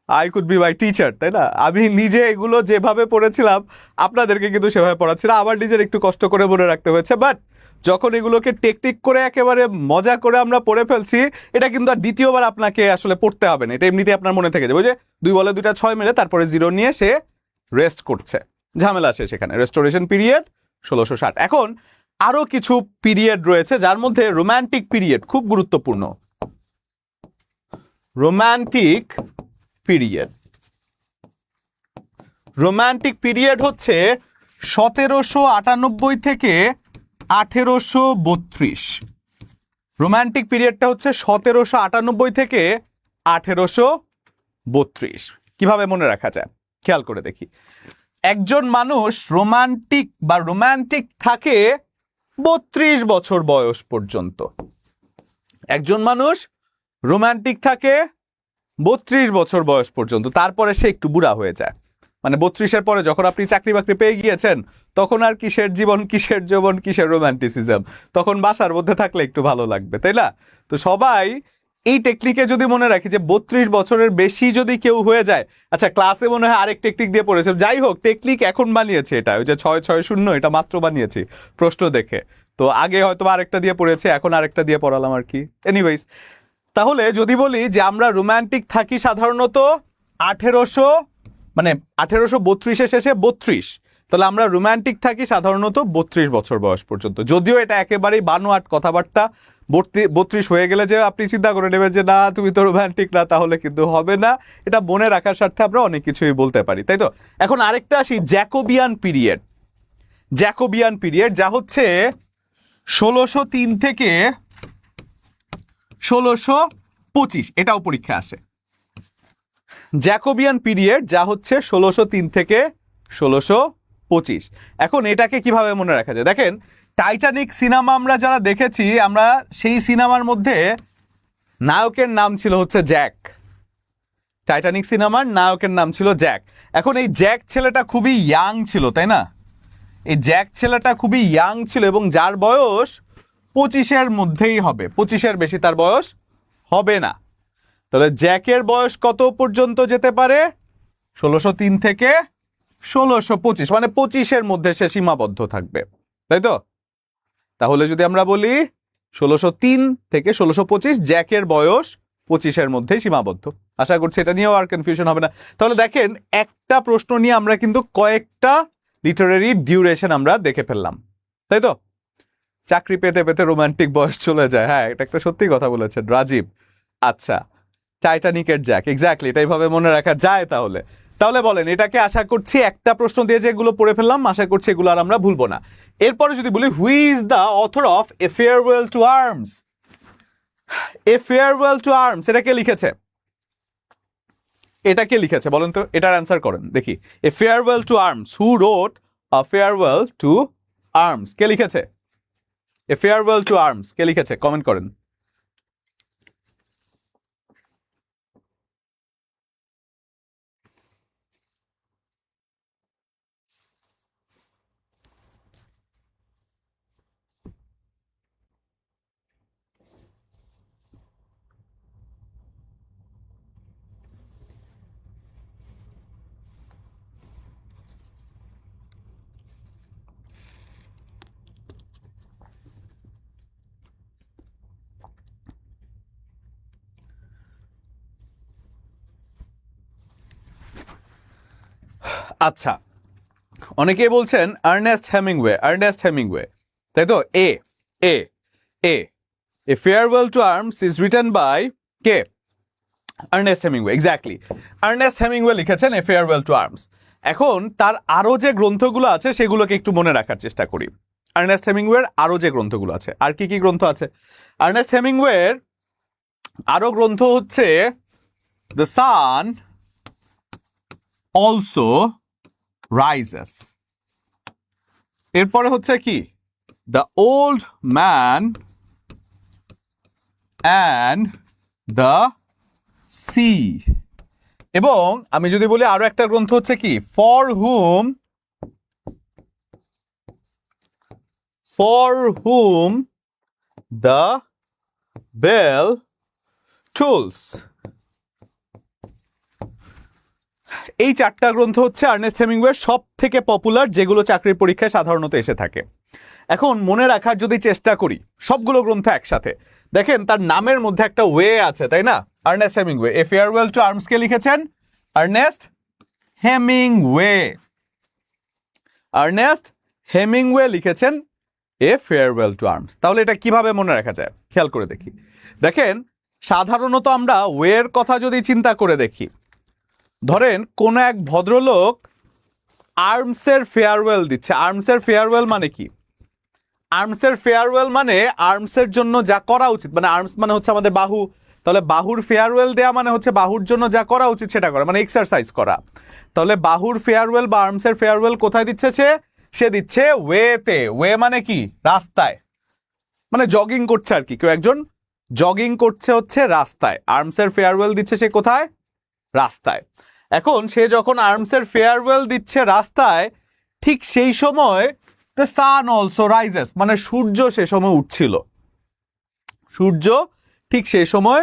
I could be my teacher, তাই না? আমি নিজে এগুলো যেভাবে পড়েছিলাম, আপনাদেরকে কিন্তু সেভাবে পড়াচ্ছি না। আমার নিজের একটু কষ্ট করে মনে রাখতে হয়েছে, বাট যখন এগুলোকে টেকনিক করে একেবারে মজা করে আমরা পড়ে ফেলছি, এটা কিন্তু আর দ্বিতীয়বার আপনাকে আসলে পড়তে হবে না। এটা এমনিতেই আপনার মনে থেকে যাবে। ওই যে 2 বলে 2টা 6 মেরে তারপরে 0 নিয়ে সে রেস্ট করছে, ঝামেলা শেষ এখানে। Restoration period 1660। এখন আরো কিছু পিরিয়ড রয়েছে, যার মধ্যে রোম্যান্টিক পিরিয়ড খুব গুরুত্বপূর্ণ। রোম্যান্টিক পিরিয়ড, রোম্যান্টিক পিরিয়ড হচ্ছে 1798 থেকে 1832। রোম্যান্টিক পিরিয়ডটা হচ্ছে 1798 থেকে 1832। কিভাবে মনে রাখা যায় খেয়াল করে দেখি। একজন মানুষ রোম্যান্টিক থাকে 32 বছর বয়স পর্যন্ত। একজন মানুষ রোম্যান্টিক থাকে 32 বছর বয়স পর্যন্ত, তারপরে সে একটু বুড়া হয়ে যায়। মানে 32-এর পরে যখন আপনি চাকরি বাকরি পেয়ে গিয়েছেন, তখন আর কিসের জীবন, কিসের যৌবন, কিসের রোম্যান্টিসিজম? তখন বাসার মধ্যে থাকলে একটু ভালো লাগবে, তাই না? তো সবাই এই টেকনিকে যদি মনে রাখি যে 32 বছরের বেশি যদি কেউ হয়ে যায়, আচ্ছা ক্লাসে মনে হয় আরেক টেকনিক দিয়ে পড়েছে, যাই হোক টেকনিক এখন বানিয়েছে এটা, ওই যে 660 এটা মাত্র বানিয়েছি প্রশ্ন দেখে। তো আগে হয়তো আরেকটা দিয়ে পড়েছে, এখন আরেকটা দিয়ে পড়ালাম আর কি। এনিওয়েজ, তাহলে যদি বলি যে আমরা রোম্যান্টিক থাকি সাধারণত 1832-এর শেষে 32, তাহলে আমরা রোম্যান্টিক থাকি সাধারণত 32 বছর বয়স পর্যন্ত। যদিও এটা একেবারেই বানোয়াট কথাবার্তা। 32 হয়ে গেলে যে আপনি চিন্তা করে নেবেন যে না তুমি তো রোম্যান্টিক না, তাহলে কিন্তু হবে না। এটা মনে রাখার স্বার্থে আমরা অনেক কিছুই বলতে পারি, তাই তো? এখন আরেকটা আসি, জ্যাকোবিয়ান পিরিয়ড। জ্যাকোবিয়ান পিরিয়ড, যা হচ্ছে 1603 থেকে 1625, এটাও পরীক্ষা আসে। জ্যাকোবিয়ান পিরিয়ড, যা হচ্ছে 1603 থেকে 1625। এখন এটাকে কিভাবে মনে রাখা যায়? দেখেন, টাইটানিক সিনেমা আমরা যারা দেখেছি, আমরা সেই সিনেমার মধ্যে নায়কের নাম ছিল হচ্ছে জ্যাক। টাইটানিক সিনেমার নায়কের নাম ছিল জ্যাক। এখন এই জ্যাক ছেলেটা খুবই ইয়াং ছিল, তাই না? এই জ্যাক ছেলেটা খুবই ইয়াং ছিল, এবং যার বয়স 25-এর মধ্যেই হবে, 25-এর বেশি তার বয়স হবে না। তাহলে জ্যাকের বয়স কত পর্যন্ত যেতে পারে? 1603 থেকে 1625, মানে 25-এর মধ্যে সে সীমাবদ্ধ থাকবে, তাই তো? তাহলে যদি আমরা বলি 1603 থেকে 1625, জ্যাকের বয়স 25-এর মধ্যেই সীমাবদ্ধ। আশা করছি এটা নিয়েও আর কনফিউশন হবে না। তাহলে দেখেন, একটা প্রশ্ন নিয়ে আমরা কিন্তু কয়েকটা লিটারেরি ডিউরেশন আমরা দেখে ফেললাম, তাই তো? চাকরি পেতে পেতে রোমান্টিক বয়স চলে যায়। হ্যাঁ, এটা একটা সত্যি কথা বলেছেন রাজীব। আচ্ছা, টাইটানিকের জ্যাক, এক্স্যাক্টলি এটা এইভাবে মনে রাখা যায়। তাহলে বলেন, এটাকে আশা করছি একটা প্রশ্ন দিয়ে যেগুলো পড়ে ফেললাম, আশা করছি এগুলো আর আমরা ভুলবো না। এরপরে যদি বলি হুই is the author of A farewell to arms, A farewell to arms এটা কে লিখেছে? এটা কে লিখেছে বলেন তো, এটার অ্যান্সার করেন দেখি। A farewell to arms, who wrote a farewell to arms, কে লিখেছে? এ ফেয়ারওয়েল টু আর্মস কে লিখেছে কমেন্ট করেন। আচ্ছা, অনেকেই বলছেন আর্নেস্ট হেমিংওয়ে, আর্নেস্ট হেমিংওয়ে, তাই তো? A a a a farewell to arms is written by কে? Ernest Hemingway, exactly. Ernest Hemingway লিখেছেন এ ফেয়ারওয়েল টু আর্মস। এখন তার আরো যে গ্রন্থগুলো আছে সেগুলোকে একটু মনে রাখার চেষ্টা করি। আর্নেস্ট হেমিংওয়ের আরো যে গ্রন্থগুলো আছে, আর কি কি গ্রন্থ আছে? আর্নেস্ট হেমিংওয়ের আরো গ্রন্থ হচ্ছে দ্য সান অলসো রাইজেস, এরপরে হচ্ছে কি the old man and the sea, এবং আমি যদি বলি আরো একটা গ্রন্থ হচ্ছে কি for whom the bell tolls. এই চারটা গ্রন্থ হচ্ছে আর্নেস্ট হেমিংওয়ের সব থেকে পপুলার, যেগুলো চাকরির পরীক্ষায় সাধারণত এসে থাকে। এখন মনে রাখার যদি চেষ্টা করি সবগুলো গ্রন্থ একসাথে, দেখেন তার নামের মধ্যে একটা ওয়ে আছে, তাই না? Ernest Hemingway a farewell to arms কে লিখেছেন? আর্নেস্ট হেমিংওয়ে, আর্নেস্ট হেমিংওয়ে লিখেছেন এ ফেয়ারওয়েল টু আর্মস। তাহলে এটা কিভাবে মনে রাখা যায় খেয়াল করে দেখি। দেখেন সাধারণত আমরা ওয়ের কথা যদি চিন্তা করে দেখি, ধরেন কোন এক ভদ্রলোক আর্মসের ফেয়ারওয়েল দিচ্ছে। আর্মসের ফেয়ারওয়েল মানে কি? আর্মসের ফেয়ারওয়েল মানে আর্মসের জন্য যা করা উচিত, মানে আর্মস মানে হচ্ছে আমাদের বাহু, তাহলে বাহুর ফেয়ারওয়েল দেয়া মানে হচ্ছে বাহুর জন্য যা করা উচিত সেটা করা, মানে এক্সারসাইজ করা। তাহলে বাহুর ফেয়ারওয়েল বা আর্মসের ফেয়ারওয়েল কোথায় দিচ্ছে সে দিচ্ছে ওয়েতে। ওয়ে মানে কি? রাস্তায়, মানে জগিং করছে আর কি, কেউ একজন জগিং করছে হচ্ছে রাস্তায়। আর্মসের ফেয়ারওয়েল দিচ্ছে সে কোথায়? রাস্তায়। এখন সে যখন আর্মসের ফেয়ারওয়েল দিচ্ছে রাস্তায়, ঠিক সেই সময় দ্য সান অলসো রাইজেস, মানে সূর্য সে সময় উঠছিল, সূর্য ঠিক সেই সময়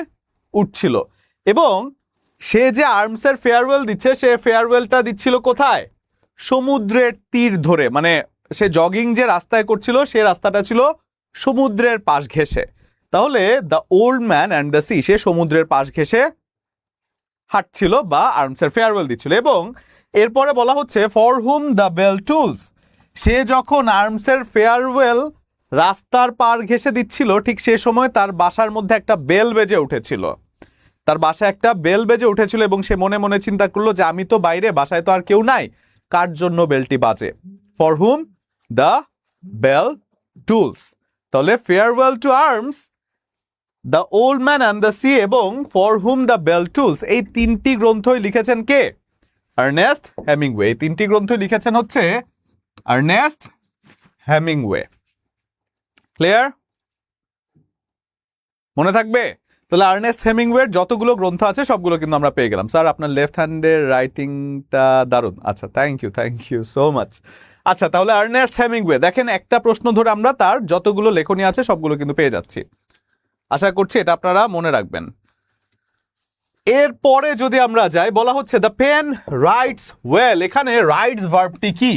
উঠছিল। এবং সে যে আর্মসের ফেয়ারওয়েল দিচ্ছে, সে ফেয়ারওয়েলটা দিচ্ছিল কোথায়? সমুদ্রের তীর ধরে, মানে সে জগিং যে রাস্তায় করছিল সে রাস্তাটা ছিল সমুদ্রের পাশ ঘেঁষে। তাহলে the old man and the sea, সে সমুদ্রের পাশ ঘেঁষে হাঁটছিল বা আর্মসের ফেয়ারওয়েল দিচ্ছিল। এবং এরপরে বলা হচ্ছে for whom the bell tolls, সে যখন আর্মসের ফেয়ারওয়েল রাস্তার পার ঘেঁষে দিচ্ছিল, ঠিক সে সময় তার বাসার মধ্যে একটা বেল বেজে উঠেছিল, তার বাসায় একটা বেল বেজে উঠেছিল। এবং সে মনে মনে চিন্তা করলো যে আমি তো বাইরে, বাসায় তো আর কেউ নাই, কার জন্য বেলটি বাজে? For whom the bell tolls. তাহলে farewell to arms, the old man and the sea এবং for whom the bell tolls, এই তিনটি গ্রন্থই লিখেছেন কে? Ernest Hemingway. এই তিনটি গ্রন্থই লিখেছেন হচ্ছে আর্নেস্ট হেমিংওয়ে। ক্লিয়ার? মনে থাকবে? তাহলে আর্নেস্ট হেমিংওয়ের যতগুলো গ্রন্থ আছে সবগুলো কিন্তু আমরা পেয়ে গেলাম। স্যার আপনার লেফট হ্যান্ডের রাইটিংটা দারুণ। আচ্ছা, থ্যাংক ইউ সো মাচ। আচ্ছা, তাহলে আর্নেস্ট হেমিংওয়ে, দেখেন একটা প্রশ্ন ধরে আমরা তার যতগুলো লেখনী আছে সবগুলো কিন্তু পেয়ে যাচ্ছি। আশা করছি এটা আপনারা মনে রাখবেন। এরপরে যদি আমরা যাই, বলা হচ্ছে দ্য পেন রাইটস ওয়েল। এখানে রাইটস ভার্বটি কি?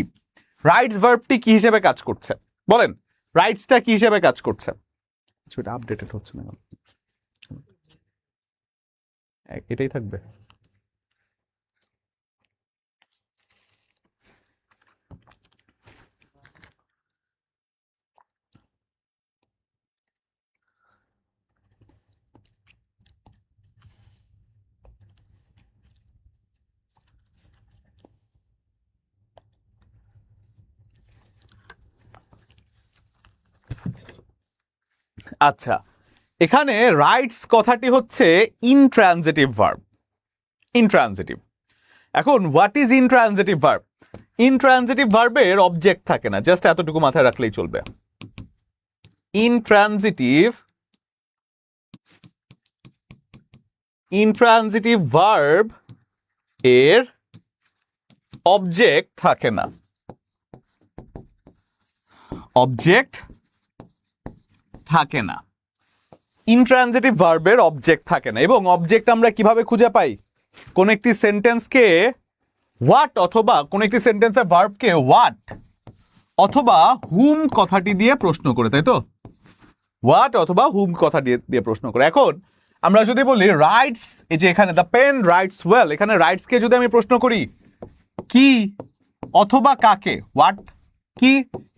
রাইটস ভার্বটি কি হিসেবে কাজ করছে বলেন? রাইটসটা কি হিসেবে কাজ করছে? এটা আপডেটেড হচ্ছে না, এটাই থাকবে। আচ্ছা, এখানে রাইটস কথাটি হচ্ছে ইনট্রানজিটিভ ভার্ব। ইনট্রানজিটিভ। এখন what is intransitive verb? Intransitive ভার্বের অবজেক্ট থাকে না, জাস্ট এতটুকু মাথায় রাখলেই চলবে। ইনট্রানজিটিভ ভার্ব এর অবজেক্ট থাকে না। অবজেক্ট থাকে না। ইনট্রানজিটিভ ভার্বের অবজেক্ট থাকে না। এবং অবজেক্ট আমরা কিভাবে খুঁজে পাই? কোন একটি সেন্টেন্সকে হোয়াট অথবা কোন একটি সেন্টেন্সের ভার্বকে হোয়াট অথবা হুম কথাটি দিয়ে প্রশ্ন করে, তাই তো? হোয়াট অথবা হুম কথা দিয়ে প্রশ্ন করে। এখন আমরা যদি বলি রাইটস, এই যে এখানে দ্য পেন রাইটস ওয়েল, এখানে রাইটস কে যদি আমি প্রশ্ন করি কি অথবা কাকে, হোয়াট কি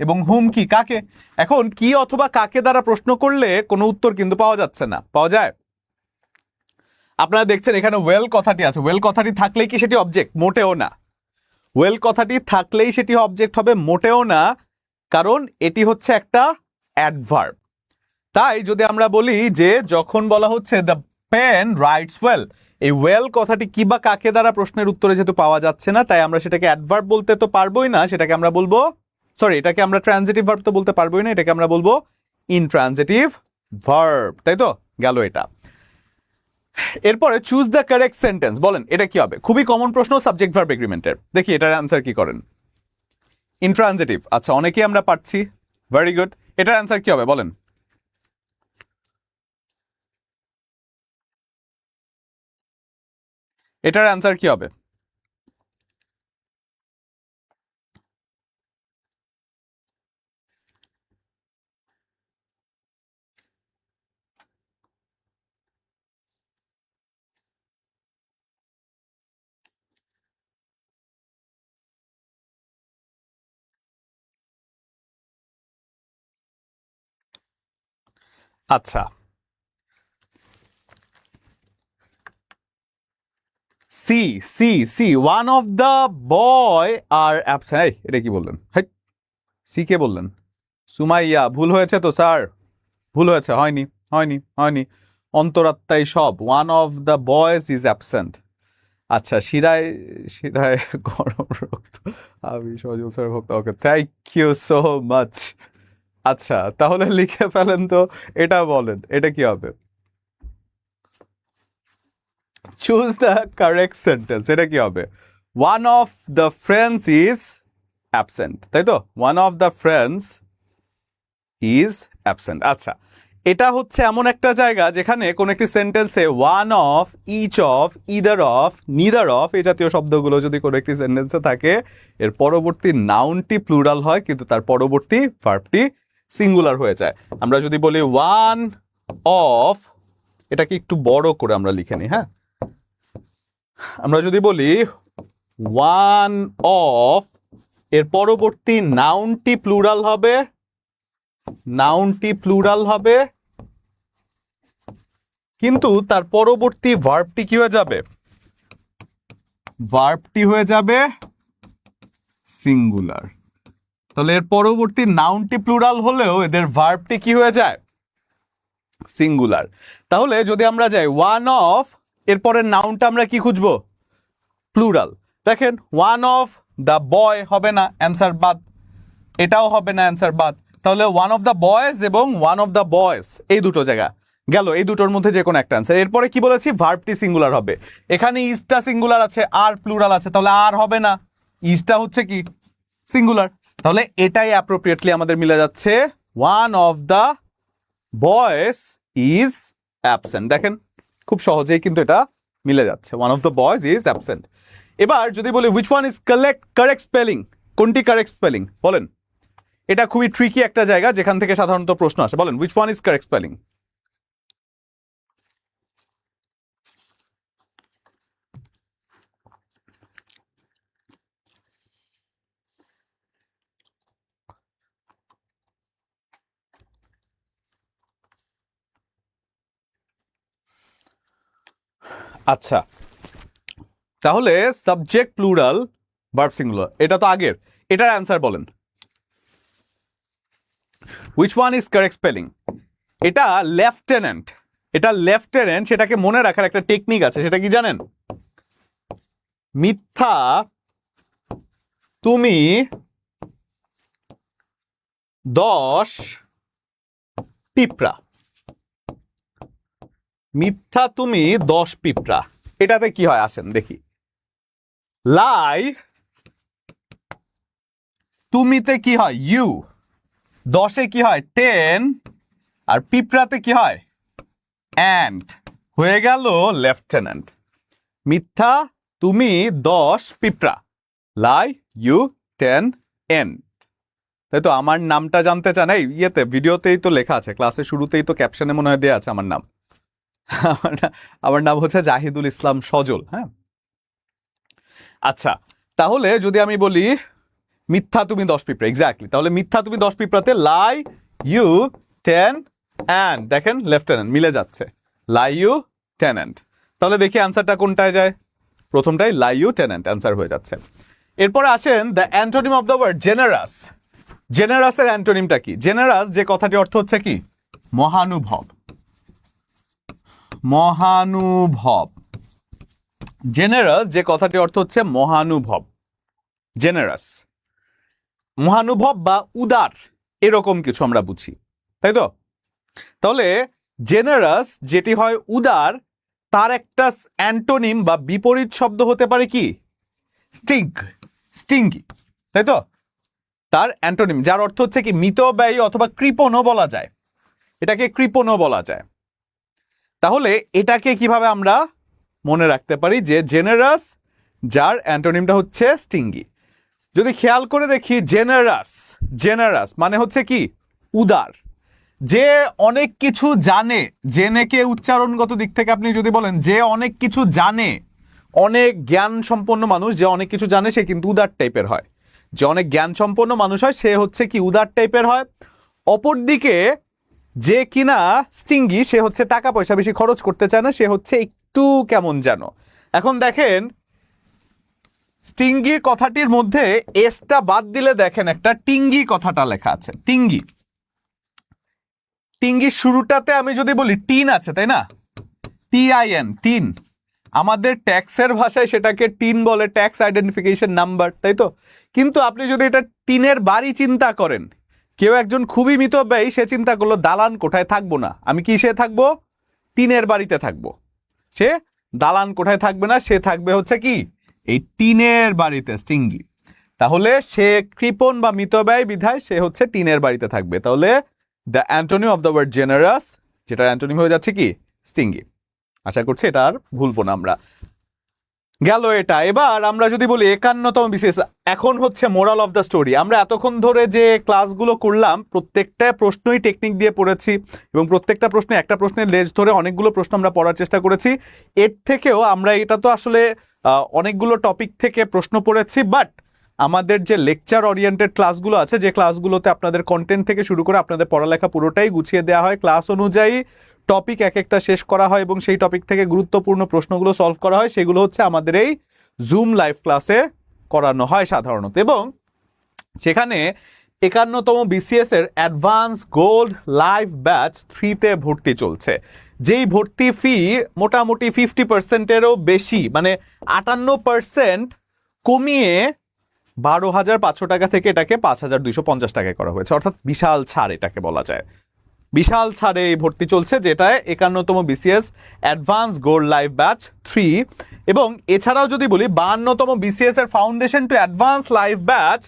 এবং হুম কি কাকে। এখন কি অথবা কাকে দ্বারা প্রশ্ন করলে কোনো উত্তর কিন্তু পাওয়া যাচ্ছে না। পাওয়া যায়? আপনারা দেখছেন এখানে ওয়েল কথাটি আছে। ওয়েল কথাটি থাকলেই কি সেটি অবজেক্ট? মোটেও না। ওয়েল কথাটি থাকলেই সেটি অবজেক্ট হবে? মোটেও না, কারণ এটি হচ্ছে একটা অ্যাডভার্ব। তাই যদি আমরা বলি যে যখন বলা হচ্ছে দ্য পেন রাইটস ওয়েল, এই ওয়েল কথাটি কি বা কাকে দ্বারা প্রশ্নের উত্তরে যেহেতু পাওয়া যাচ্ছে না, তাই আমরা সেটাকে অ্যাডভার্ব বলতে তো পারবোই না, সেটাকে আমরা বলবো, সরি, এটাকে আমরা ট্রানজিটিভ ভার্ব তো বলতে পারবোই না, এটাকে আমরা বলবো ইনট্রানজিটিভ ভার্ব। তাই তো? গেল এটা। এরপরে চুজ দ্য কারেক্ট সেন্টেন্স। বলেন এটা কি হবে? খুবই কমন প্রশ্ন, সাবজেক্ট ভার্ব এগ্রিমেন্টের। দেখি এটার অ্যান্সার কি করেন। ইনট্রানজিটিভ, আচ্ছা অনেকেই আমরা পাচ্ছি, ভেরি গুড। এটার অ্যান্সার কি হবে বলেন? এটার অ্যান্সার কি হবে? আচ্ছা, C C C one of the boy are absent. এটা কি বললেন? সি কে বললেন? সুমাইয়া, ভুল হয়েছে তো স্যার, ভুল হয়েছে, হয়নি হয়নি হয়নি, অন্তরাত্মাই সব। One of the boys is absent. আচ্ছা, শিরায় শিরায় গরম রক্ত, আমি সজল স্যার ভক্ত। ওকে, থ্যাংক ইউ সো মাচ। আচ্ছা, তাহলে লিখে ফেলেন তো, এটা বলেন এটা কি হবে? Choose the correct sentence. এটা কি হবে? One of the friends is absent, তাই তো? One of the friends is absent. আচ্ছা, এটা হচ্ছে এমন একটা জায়গা যেখানে কোন একটি সেন্টেন্সে one of, each of, either of, neither of এই জাতীয় শব্দগুলো যদি কোনো একটি সেন্টেন্সে থাকে, এর পরবর্তী নাউনটি প্লুরাল হয় কিন্তু তার পরবর্তী ভার্বটি সিঙ্গুলার হয়ে যায়। আমরা যদি বলি ওয়ান অফ, এটাকে একটু বড় করে আমরা লিখে নিই, হ্যাঁ। আমরা যদি বলি ওয়ান অফ, এর পরবর্তী নাউনটি প্লুরাল হবে, নাউনটি প্লুরাল হবে, কিন্তু তার পরবর্তী ভার্বটি কি হয়ে যাবে? ভার্বটি হয়ে যাবে সিঙ্গুলার। তাহলে এর পরবর্তী নাউনটি প্লুরাল হলেও এদের ভার্বটি কি হয়ে যায়? সিঙ্গুলার। তাহলে যদি আমরা যাই ওয়ান অফ, এরপরের নাউনটা আমরা কি খুঁজবো? প্লুরাল। দেখেন ওয়ান অফ দ্য বয় হবে না, অ্যান্সার বাদ। এটাও হবে না, অ্যান্সার বাদ। তাহলে ওয়ান অফ দ্য বয়েজ এবং ওয়ান অফ দ্য বয়েজ, এই দুটো জায়গা গেল, এই দুটোর মধ্যে যে কোনো একটা অ্যান্সার। এরপরে কি বলেছি? ভার্বটি সিঙ্গুলার হবে। এখানে ইজটা সিঙ্গুলার আছে, আর প্লুরাল আছে, তাহলে আর হবে না, ইজটা হচ্ছে কি সিঙ্গুলার। তাহলে এটাই অ্যাপ্রোপ্রিয়েটলি আমাদের মিলে যাচ্ছে, one of the boys is absent. দেখেন খুব সহজেই কিন্তু এটা মিলে যাচ্ছে, one of the boys is absent. এবার যদি বলি which one is correct spelling, কোনটি কারেক্ট স্পেলিং বলেন? এটা খুবই ট্রিকি একটা জায়গা যেখান থেকে সাধারণত প্রশ্ন আসে। বলেন which one is correct spelling? আচ্ছা, তাহলে সাবজেক্ট প্লুরাল, ভার্ব সিঙ্গুলার, এটা তো আগের। এটার অ্যান্সার বলেন, which one is correct spelling? এটা লেফটেন্যান্ট, সেটাকে মনে রাখার একটা টেকনিক আছে, সেটা কি জানেন? মিথ্যা তুমি 10 পিঁপড়া, মিথ্যা তুমি 10 পিঁপড়া, এটাতে কি হয় আসেন দেখি। লাই তুমিতে কি হয়? ইউ, 10-এ কি হয়? 10, আর পিঁপড়াতে কি হয়? অ্যান্ট, হয়ে গেল লেফটেন্যান্ট। মিথ্যা তুমি 10 পিঁপড়া, লাই ইউ 10 এন্ট। তাই তো? আমার নামটা জানতে চান? এই ইয়েতে ভিডিওতেই তো লেখা আছে, ক্লাসের শুরুতেই তো ক্যাপশনে মনে হয় দেওয়া আছে আমার নাম। আমার নাম হচ্ছে জাহিদুল ইসলাম সজল। হ্যাঁ, আচ্ছা, তাহলে যদি আমি বলি মিথ্যা তুমি 10 পিঁপড়া, এক্স্যাক্টলি, তাহলে মিথ্যা তুমি 10 পিঁপড়াতে লাই ইউ 10 অ্যান্ড, দেখেন লেফটেন্যান্ট মিলে যাচ্ছে, লাই ইউ 10 অ্যান্ড। তাহলে দেখি অ্যান্সারটা কোনটায় যায়। প্রথমটাই লাই ইউ 10 অ্যান্ড, অ্যান্সার হয়ে যাচ্ছে। এরপরে আসেন the antonym of the word generous. জেনারাসের অ্যান্টোনিমটা কি? জেনারাস যে কথাটি অর্থ হচ্ছে কি? মহানুভব, মহানুভব। জেনারাস যে কথাটি অর্থ হচ্ছে মহানুভব, জেনারাস, মহানুভব বা উদার, এরকম কিছু আমরা বুঝি, তাই তো? তাহলে জেনারাস যেটি হয় উদার, তার একটা অ্যান্টোনিম বা বিপরীত শব্দ হতে পারে কি? স্টিং, স্টিঙ্গি, তাই তো? তার অ্যান্টোনিম যার অর্থ হচ্ছে কি মিতব্যয়ী অথবা কৃপণও বলা যায়, এটাকে কৃপণও বলা যায়। তাহলে এটাকে কিভাবে আমরা মনে রাখতে পারি যে জেনারাস যার অ্যান্টোনিমটা হচ্ছে স্টিঙ্গি। যদি খেয়াল করে দেখি জেনারাস, জেনারাস মানে হচ্ছে কি? উদার, যে অনেক কিছু জানে, জেনেকে উচ্চারণগত দিক থেকে আপনি যদি বলেন যে অনেক কিছু জানে, অনেক জ্ঞান সম্পন্ন মানুষ যে অনেক কিছু জানে সে কিন্তু উদার টাইপের হয়। যে অনেক জ্ঞান সম্পন্ন মানুষ হয় সে হচ্ছে কি? উদার টাইপের হয়। অপরদিকে যে কিনা স্টিঙ্গি সে হচ্ছে টাকা পয়সা বেশি খরচ করতে চায় না, সে হচ্ছে একটু কেমন যেন। এখন দেখেন স্টিঙ্গি কথাটির মধ্যে এসটা বাদ দিলে দেখেন একটা টিঙ্গি কথাটা লেখা আছে, টিঙ্গি। টিঙ্গির শুরুটাতে আমি যদি বলি টিন আছে, তাই না? TIN, tin. আমাদের ট্যাক্সের ভাষায় সেটাকে টিন বলে, ট্যাক্স আইডেন্টিফিকেশন নাম্বার, তাই তো? কিন্তু আপনি যদি এটা টিনের বাড়ি চিন্তা করেন, কেউ একজন খুবই মিতব্যয়ী সে চিন্তা করলো দালান কোঠায় থাকবো না, আমি কিসে থাকবো? টিনের বাড়িতে থাকবো। সে দালান কোঠায় থাকবে না, সে থাকবে হচ্ছে কি? এই টিনের বাড়িতে, স্টিঙ্গি। তাহলে সে কৃপণ বা মিতব্যয়ী বিধায় সে হচ্ছে টিনের বাড়িতে থাকবে। তাহলে the antonym of the word generous, যেটার অ্যান্টোনিম হয়ে যাচ্ছে কি? স্টিঙ্গি। আশা করছি এটা আর ভুলবো না আমরা। গেল এটা। এবার আমরা যদি বলি 51তম বিসিএস, এখন হচ্ছে মোরাল অফ দ্য স্টোরি। আমরা এতক্ষণ ধরে যে ক্লাসগুলো করলাম প্রত্যেকটা প্রশ্নই টেকনিক দিয়ে পড়েছি এবং প্রত্যেকটা প্রশ্নে একটা প্রশ্নের লেজ ধরে অনেকগুলো প্রশ্ন আমরা পড়ার চেষ্টা করেছি। এর থেকেও আমরা, এটা তো আসলে অনেকগুলো টপিক থেকে প্রশ্ন পড়েছি, বাট আমাদের যে লেকচার ওরিয়েন্টেড ক্লাসগুলো আছে, যে ক্লাসগুলোতে আপনাদের কন্টেন্ট থেকে শুরু করে আপনাদের পড়ালেখা পুরোটাই গুছিয়ে দেওয়া হয়, ক্লাস অনুযায়ী টপিক এক একটা শেষ করা হয় এবং সেই টপিক থেকে গুরুত্বপূর্ণ প্রশ্নগুলো সলভ করা হয়, সেগুলো হচ্ছে আমাদের এই জুম লাইভ ক্লাসে করানো হয় সাধারণত। এবং সেখানে 51তম বিসিএস এর অ্যাডভান্স গোল্ড লাইভ ব্যাচ 3-তে ভর্তি চলছে, যেই ভর্তি ফি মোটামুটি 50%-এরও বেশি, মানে 58% কমিয়ে 12,500 টাকা থেকে এটাকে 5,250 টাকায় করা হয়েছে, অর্থাৎ বিশাল ছাড় এটাকে বলা যায়। বিশাল ছাড়ে এই ভর্তি চলছে, যেটায় 51তম BCS advance gold live batch 3। এবং এছাড়াও যদি বলি 52তম বিসিএস এর foundation to advance live batch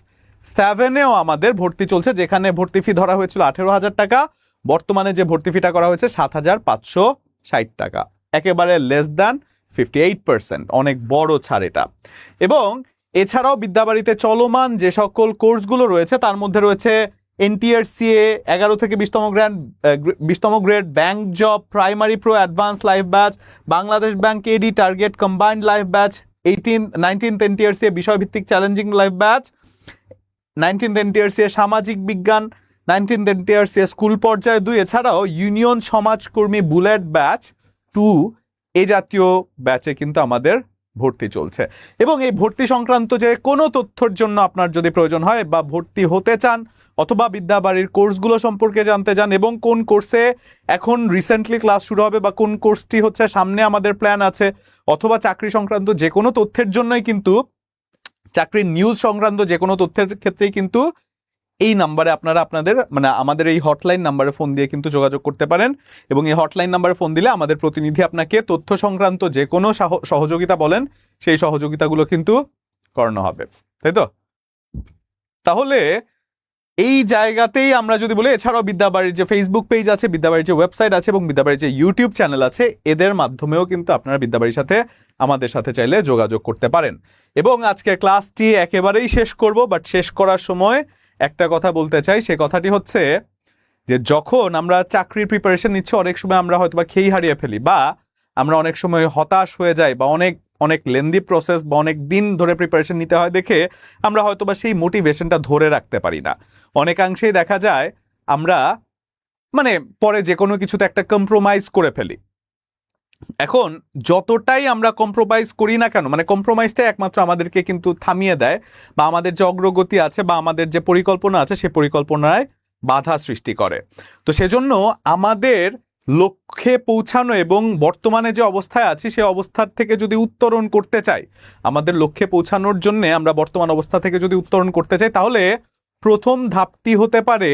7-এও আমাদের ভর্তি চলছে, যেখানে ভর্তি ফি ধরা হয়েছিল 18,000 টাকা, বর্তমানে যে ভর্তি ফিটা করা হয়েছে 7,560 টাকা, একেবারে লেস দ্যান 58%, অনেক বড় ছাড় এটা। এবং এছাড়াও বিদ্যাবাড়িতে চলমান যে সকল কোর্সগুলো রয়েছে তার মধ্যে রয়েছে NTRCA 11 থেকে 20তম গ্রেড, bank job, primary pro advance live batch, Bangladesh bank AD target combined live batch, 19th NTRCA বিষয়ভিত্তিক challenging live batch, 19th NTRCA সামাজিক বিজ্ঞান, 19th NTRCA স্কুল পর্যায়ে 2, এছাড়াও ইউনিয়ন সমাজকর্মী বুলেট ব্যাচ 2, এই জাতীয় ব্যাচে কিন্তু আমাদের ভর্তি চলছে। এবং এই ভর্তি সংক্রান্ত যে কোনো তথ্যের জন্য আপনার যদি প্রয়োজন হয় বা ভর্তি হতে চান অথবা বিদ্যাবাড়ির কোর্সগুলো সম্পর্কে জানতে চান এবং কোন কোর্সে এখন রিসেন্টলি ক্লাস শুরু হবে বা কোন কোর্সটি হচ্ছে সামনে আমাদের প্ল্যান আছে, অথবা চাকরি সংক্রান্ত যে কোনো তথ্যের জন্যই কিন্তু, চাকরির নিউজ সংক্রান্ত যে কোনো তথ্যের ক্ষেত্রেই কিন্তু এই নাম্বারে আপনারা আপনাদের মানে আমাদের এই হটলাইন নাম্বারে ফোন দিয়ে কিন্তু যোগাযোগ করতে পারেন। এবং এই হটলাইন নাম্বারে ফোন দিলে আমাদের প্রতিনিধি আপনাকে তথ্য সংক্রান্ত যে কোনো সহযোগিতা বলেন সেই সহযোগিতাগুলো কিন্তু করানো হবে, তাই তো? তাহলে এই জায়গাতেই আমরা যদি বলি, এছাড়াও বিদ্যাবাড়ির যে ফেসবুক পেজ আছে, বিদ্যাবাড়ির যে ওয়েবসাইট আছে এবং বিদ্যাবাড়ির যে ইউটিউব চ্যানেল আছে, এদের মাধ্যমেও কিন্তু আপনারা বিদ্যাবাড়ির সাথে আমাদের সাথে চাইলে যোগাযোগ করতে পারেন। এবং আজকের ক্লাসটি একেবারেই শেষ করব, বাট শেষ করার সময় একটা কথা বলতে চাই। সে কথাটি হচ্ছে যে যখন আমরা চাকরির প্রিপারেশন নিচ্ছি অনেক সময় আমরা হয়তো বা খেই হারিয়ে ফেলি, বা আমরা অনেক সময় হতাশ হয়ে যাই, বা অনেক লেন্দি প্রসেস বা অনেক দিন ধরে প্রিপারেশন নিতে হয় দেখে আমরা হয়তো বা সেই মোটিভেশনটা ধরে রাখতে পারি না। অনেকাংশেই দেখা যায় আমরা মানে পরে যে কোনো কিছুতে একটা কম্প্রোমাইজ করে ফেলি। এখন যতটাই আমরা কম্প্রোমাইজ করি না কেন, মানে কম্প্রোমাইজটাই একমাত্র আমাদেরকে কিন্তু থামিয়ে দেয়, বা আমাদের যে অগ্রগতি আছে বা আমাদের যে পরিকল্পনা আছে সেই পরিকল্পনায় বাধা সৃষ্টি করে। তো সেজন্য আমাদের লক্ষ্যে পৌঁছানো এবং বর্তমানে যে অবস্থায় আছি সেই অবস্থার থেকে যদি উত্তরণ করতে চাই, আমাদের লক্ষ্যে পৌঁছানোর জন্য আমরা বর্তমান অবস্থা থেকে যদি উত্তরণ করতে চাই, তাহলে প্রথম ধাপটি হতে পারে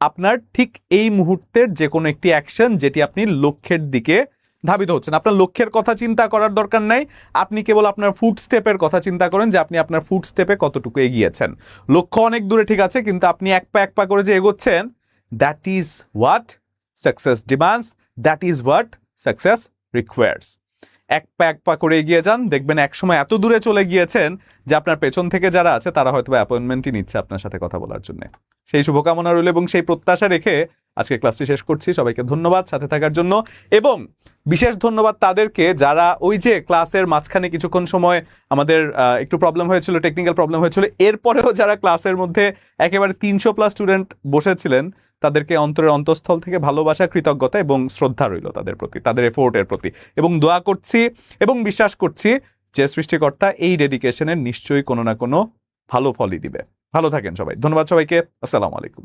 আপনার ঠিক এই মুহূর্তের যে কোনো একটি অ্যাকশন যেটি আপনি লক্ষ্যের দিকে ধাবিত হচ্ছেন। আপনার লক্ষ্যের কথা চিন্তা করার দরকার নাই, আপনি কেবল আপনার ফুট স্টেপের কথা চিন্তা করেন যে আপনি আপনার ফুট স্টেপে কতটুকু এগিয়েছেন। লক্ষ্য অনেক দূরে ঠিক আছে, কিন্তু আপনি এক পা করে যে এগোচ্ছেন, that is what success demands, that is what success requires. এক পা করে এগিয়ে যান, দেখবেন এক সময় এত দূরে চলে গিয়েছেন যে আপনার পেছন থেকে যারা আছে তারা হয়তো অ্যাপয়েন্টমেন্টই নিচ্ছে আপনার সাথে কথা বলার জন্য। সেই শুভকামনা রইল এবং সেই প্রত্যাশা রেখে আজকে ক্লাসটি শেষ করছি। সবাইকে ধন্যবাদ সাথে থাকার জন্য, এবং বিশেষ ধন্যবাদ তাদেরকে যারা ওই যে ক্লাসের মাঝখানে কিছুক্ষণ সময় আমাদের একটু প্রবলেম হয়েছিল, টেকনিক্যাল প্রবলেম হয়েছিল, এরপরেও যারা ক্লাসের মধ্যে একেবারে 300+ স্টুডেন্ট বসেছিলেন, তাদেরকে অন্তরের অন্তঃস্থল থেকে ভালোবাসা, কৃতজ্ঞতা এবং শ্রদ্ধা রইল তাদের প্রতি, তাদের এফোর্টের প্রতি। এবং দোয়া করছি এবং বিশ্বাস করছি যে সৃষ্টিকর্তা এই ডেডিকেশনের নিশ্চয়ই কোনো না কোনো ভালো ফলই দিবে। ভালো থাকেন সবাই, ধন্যবাদ সবাইকে, আসসালামু আলাইকুম।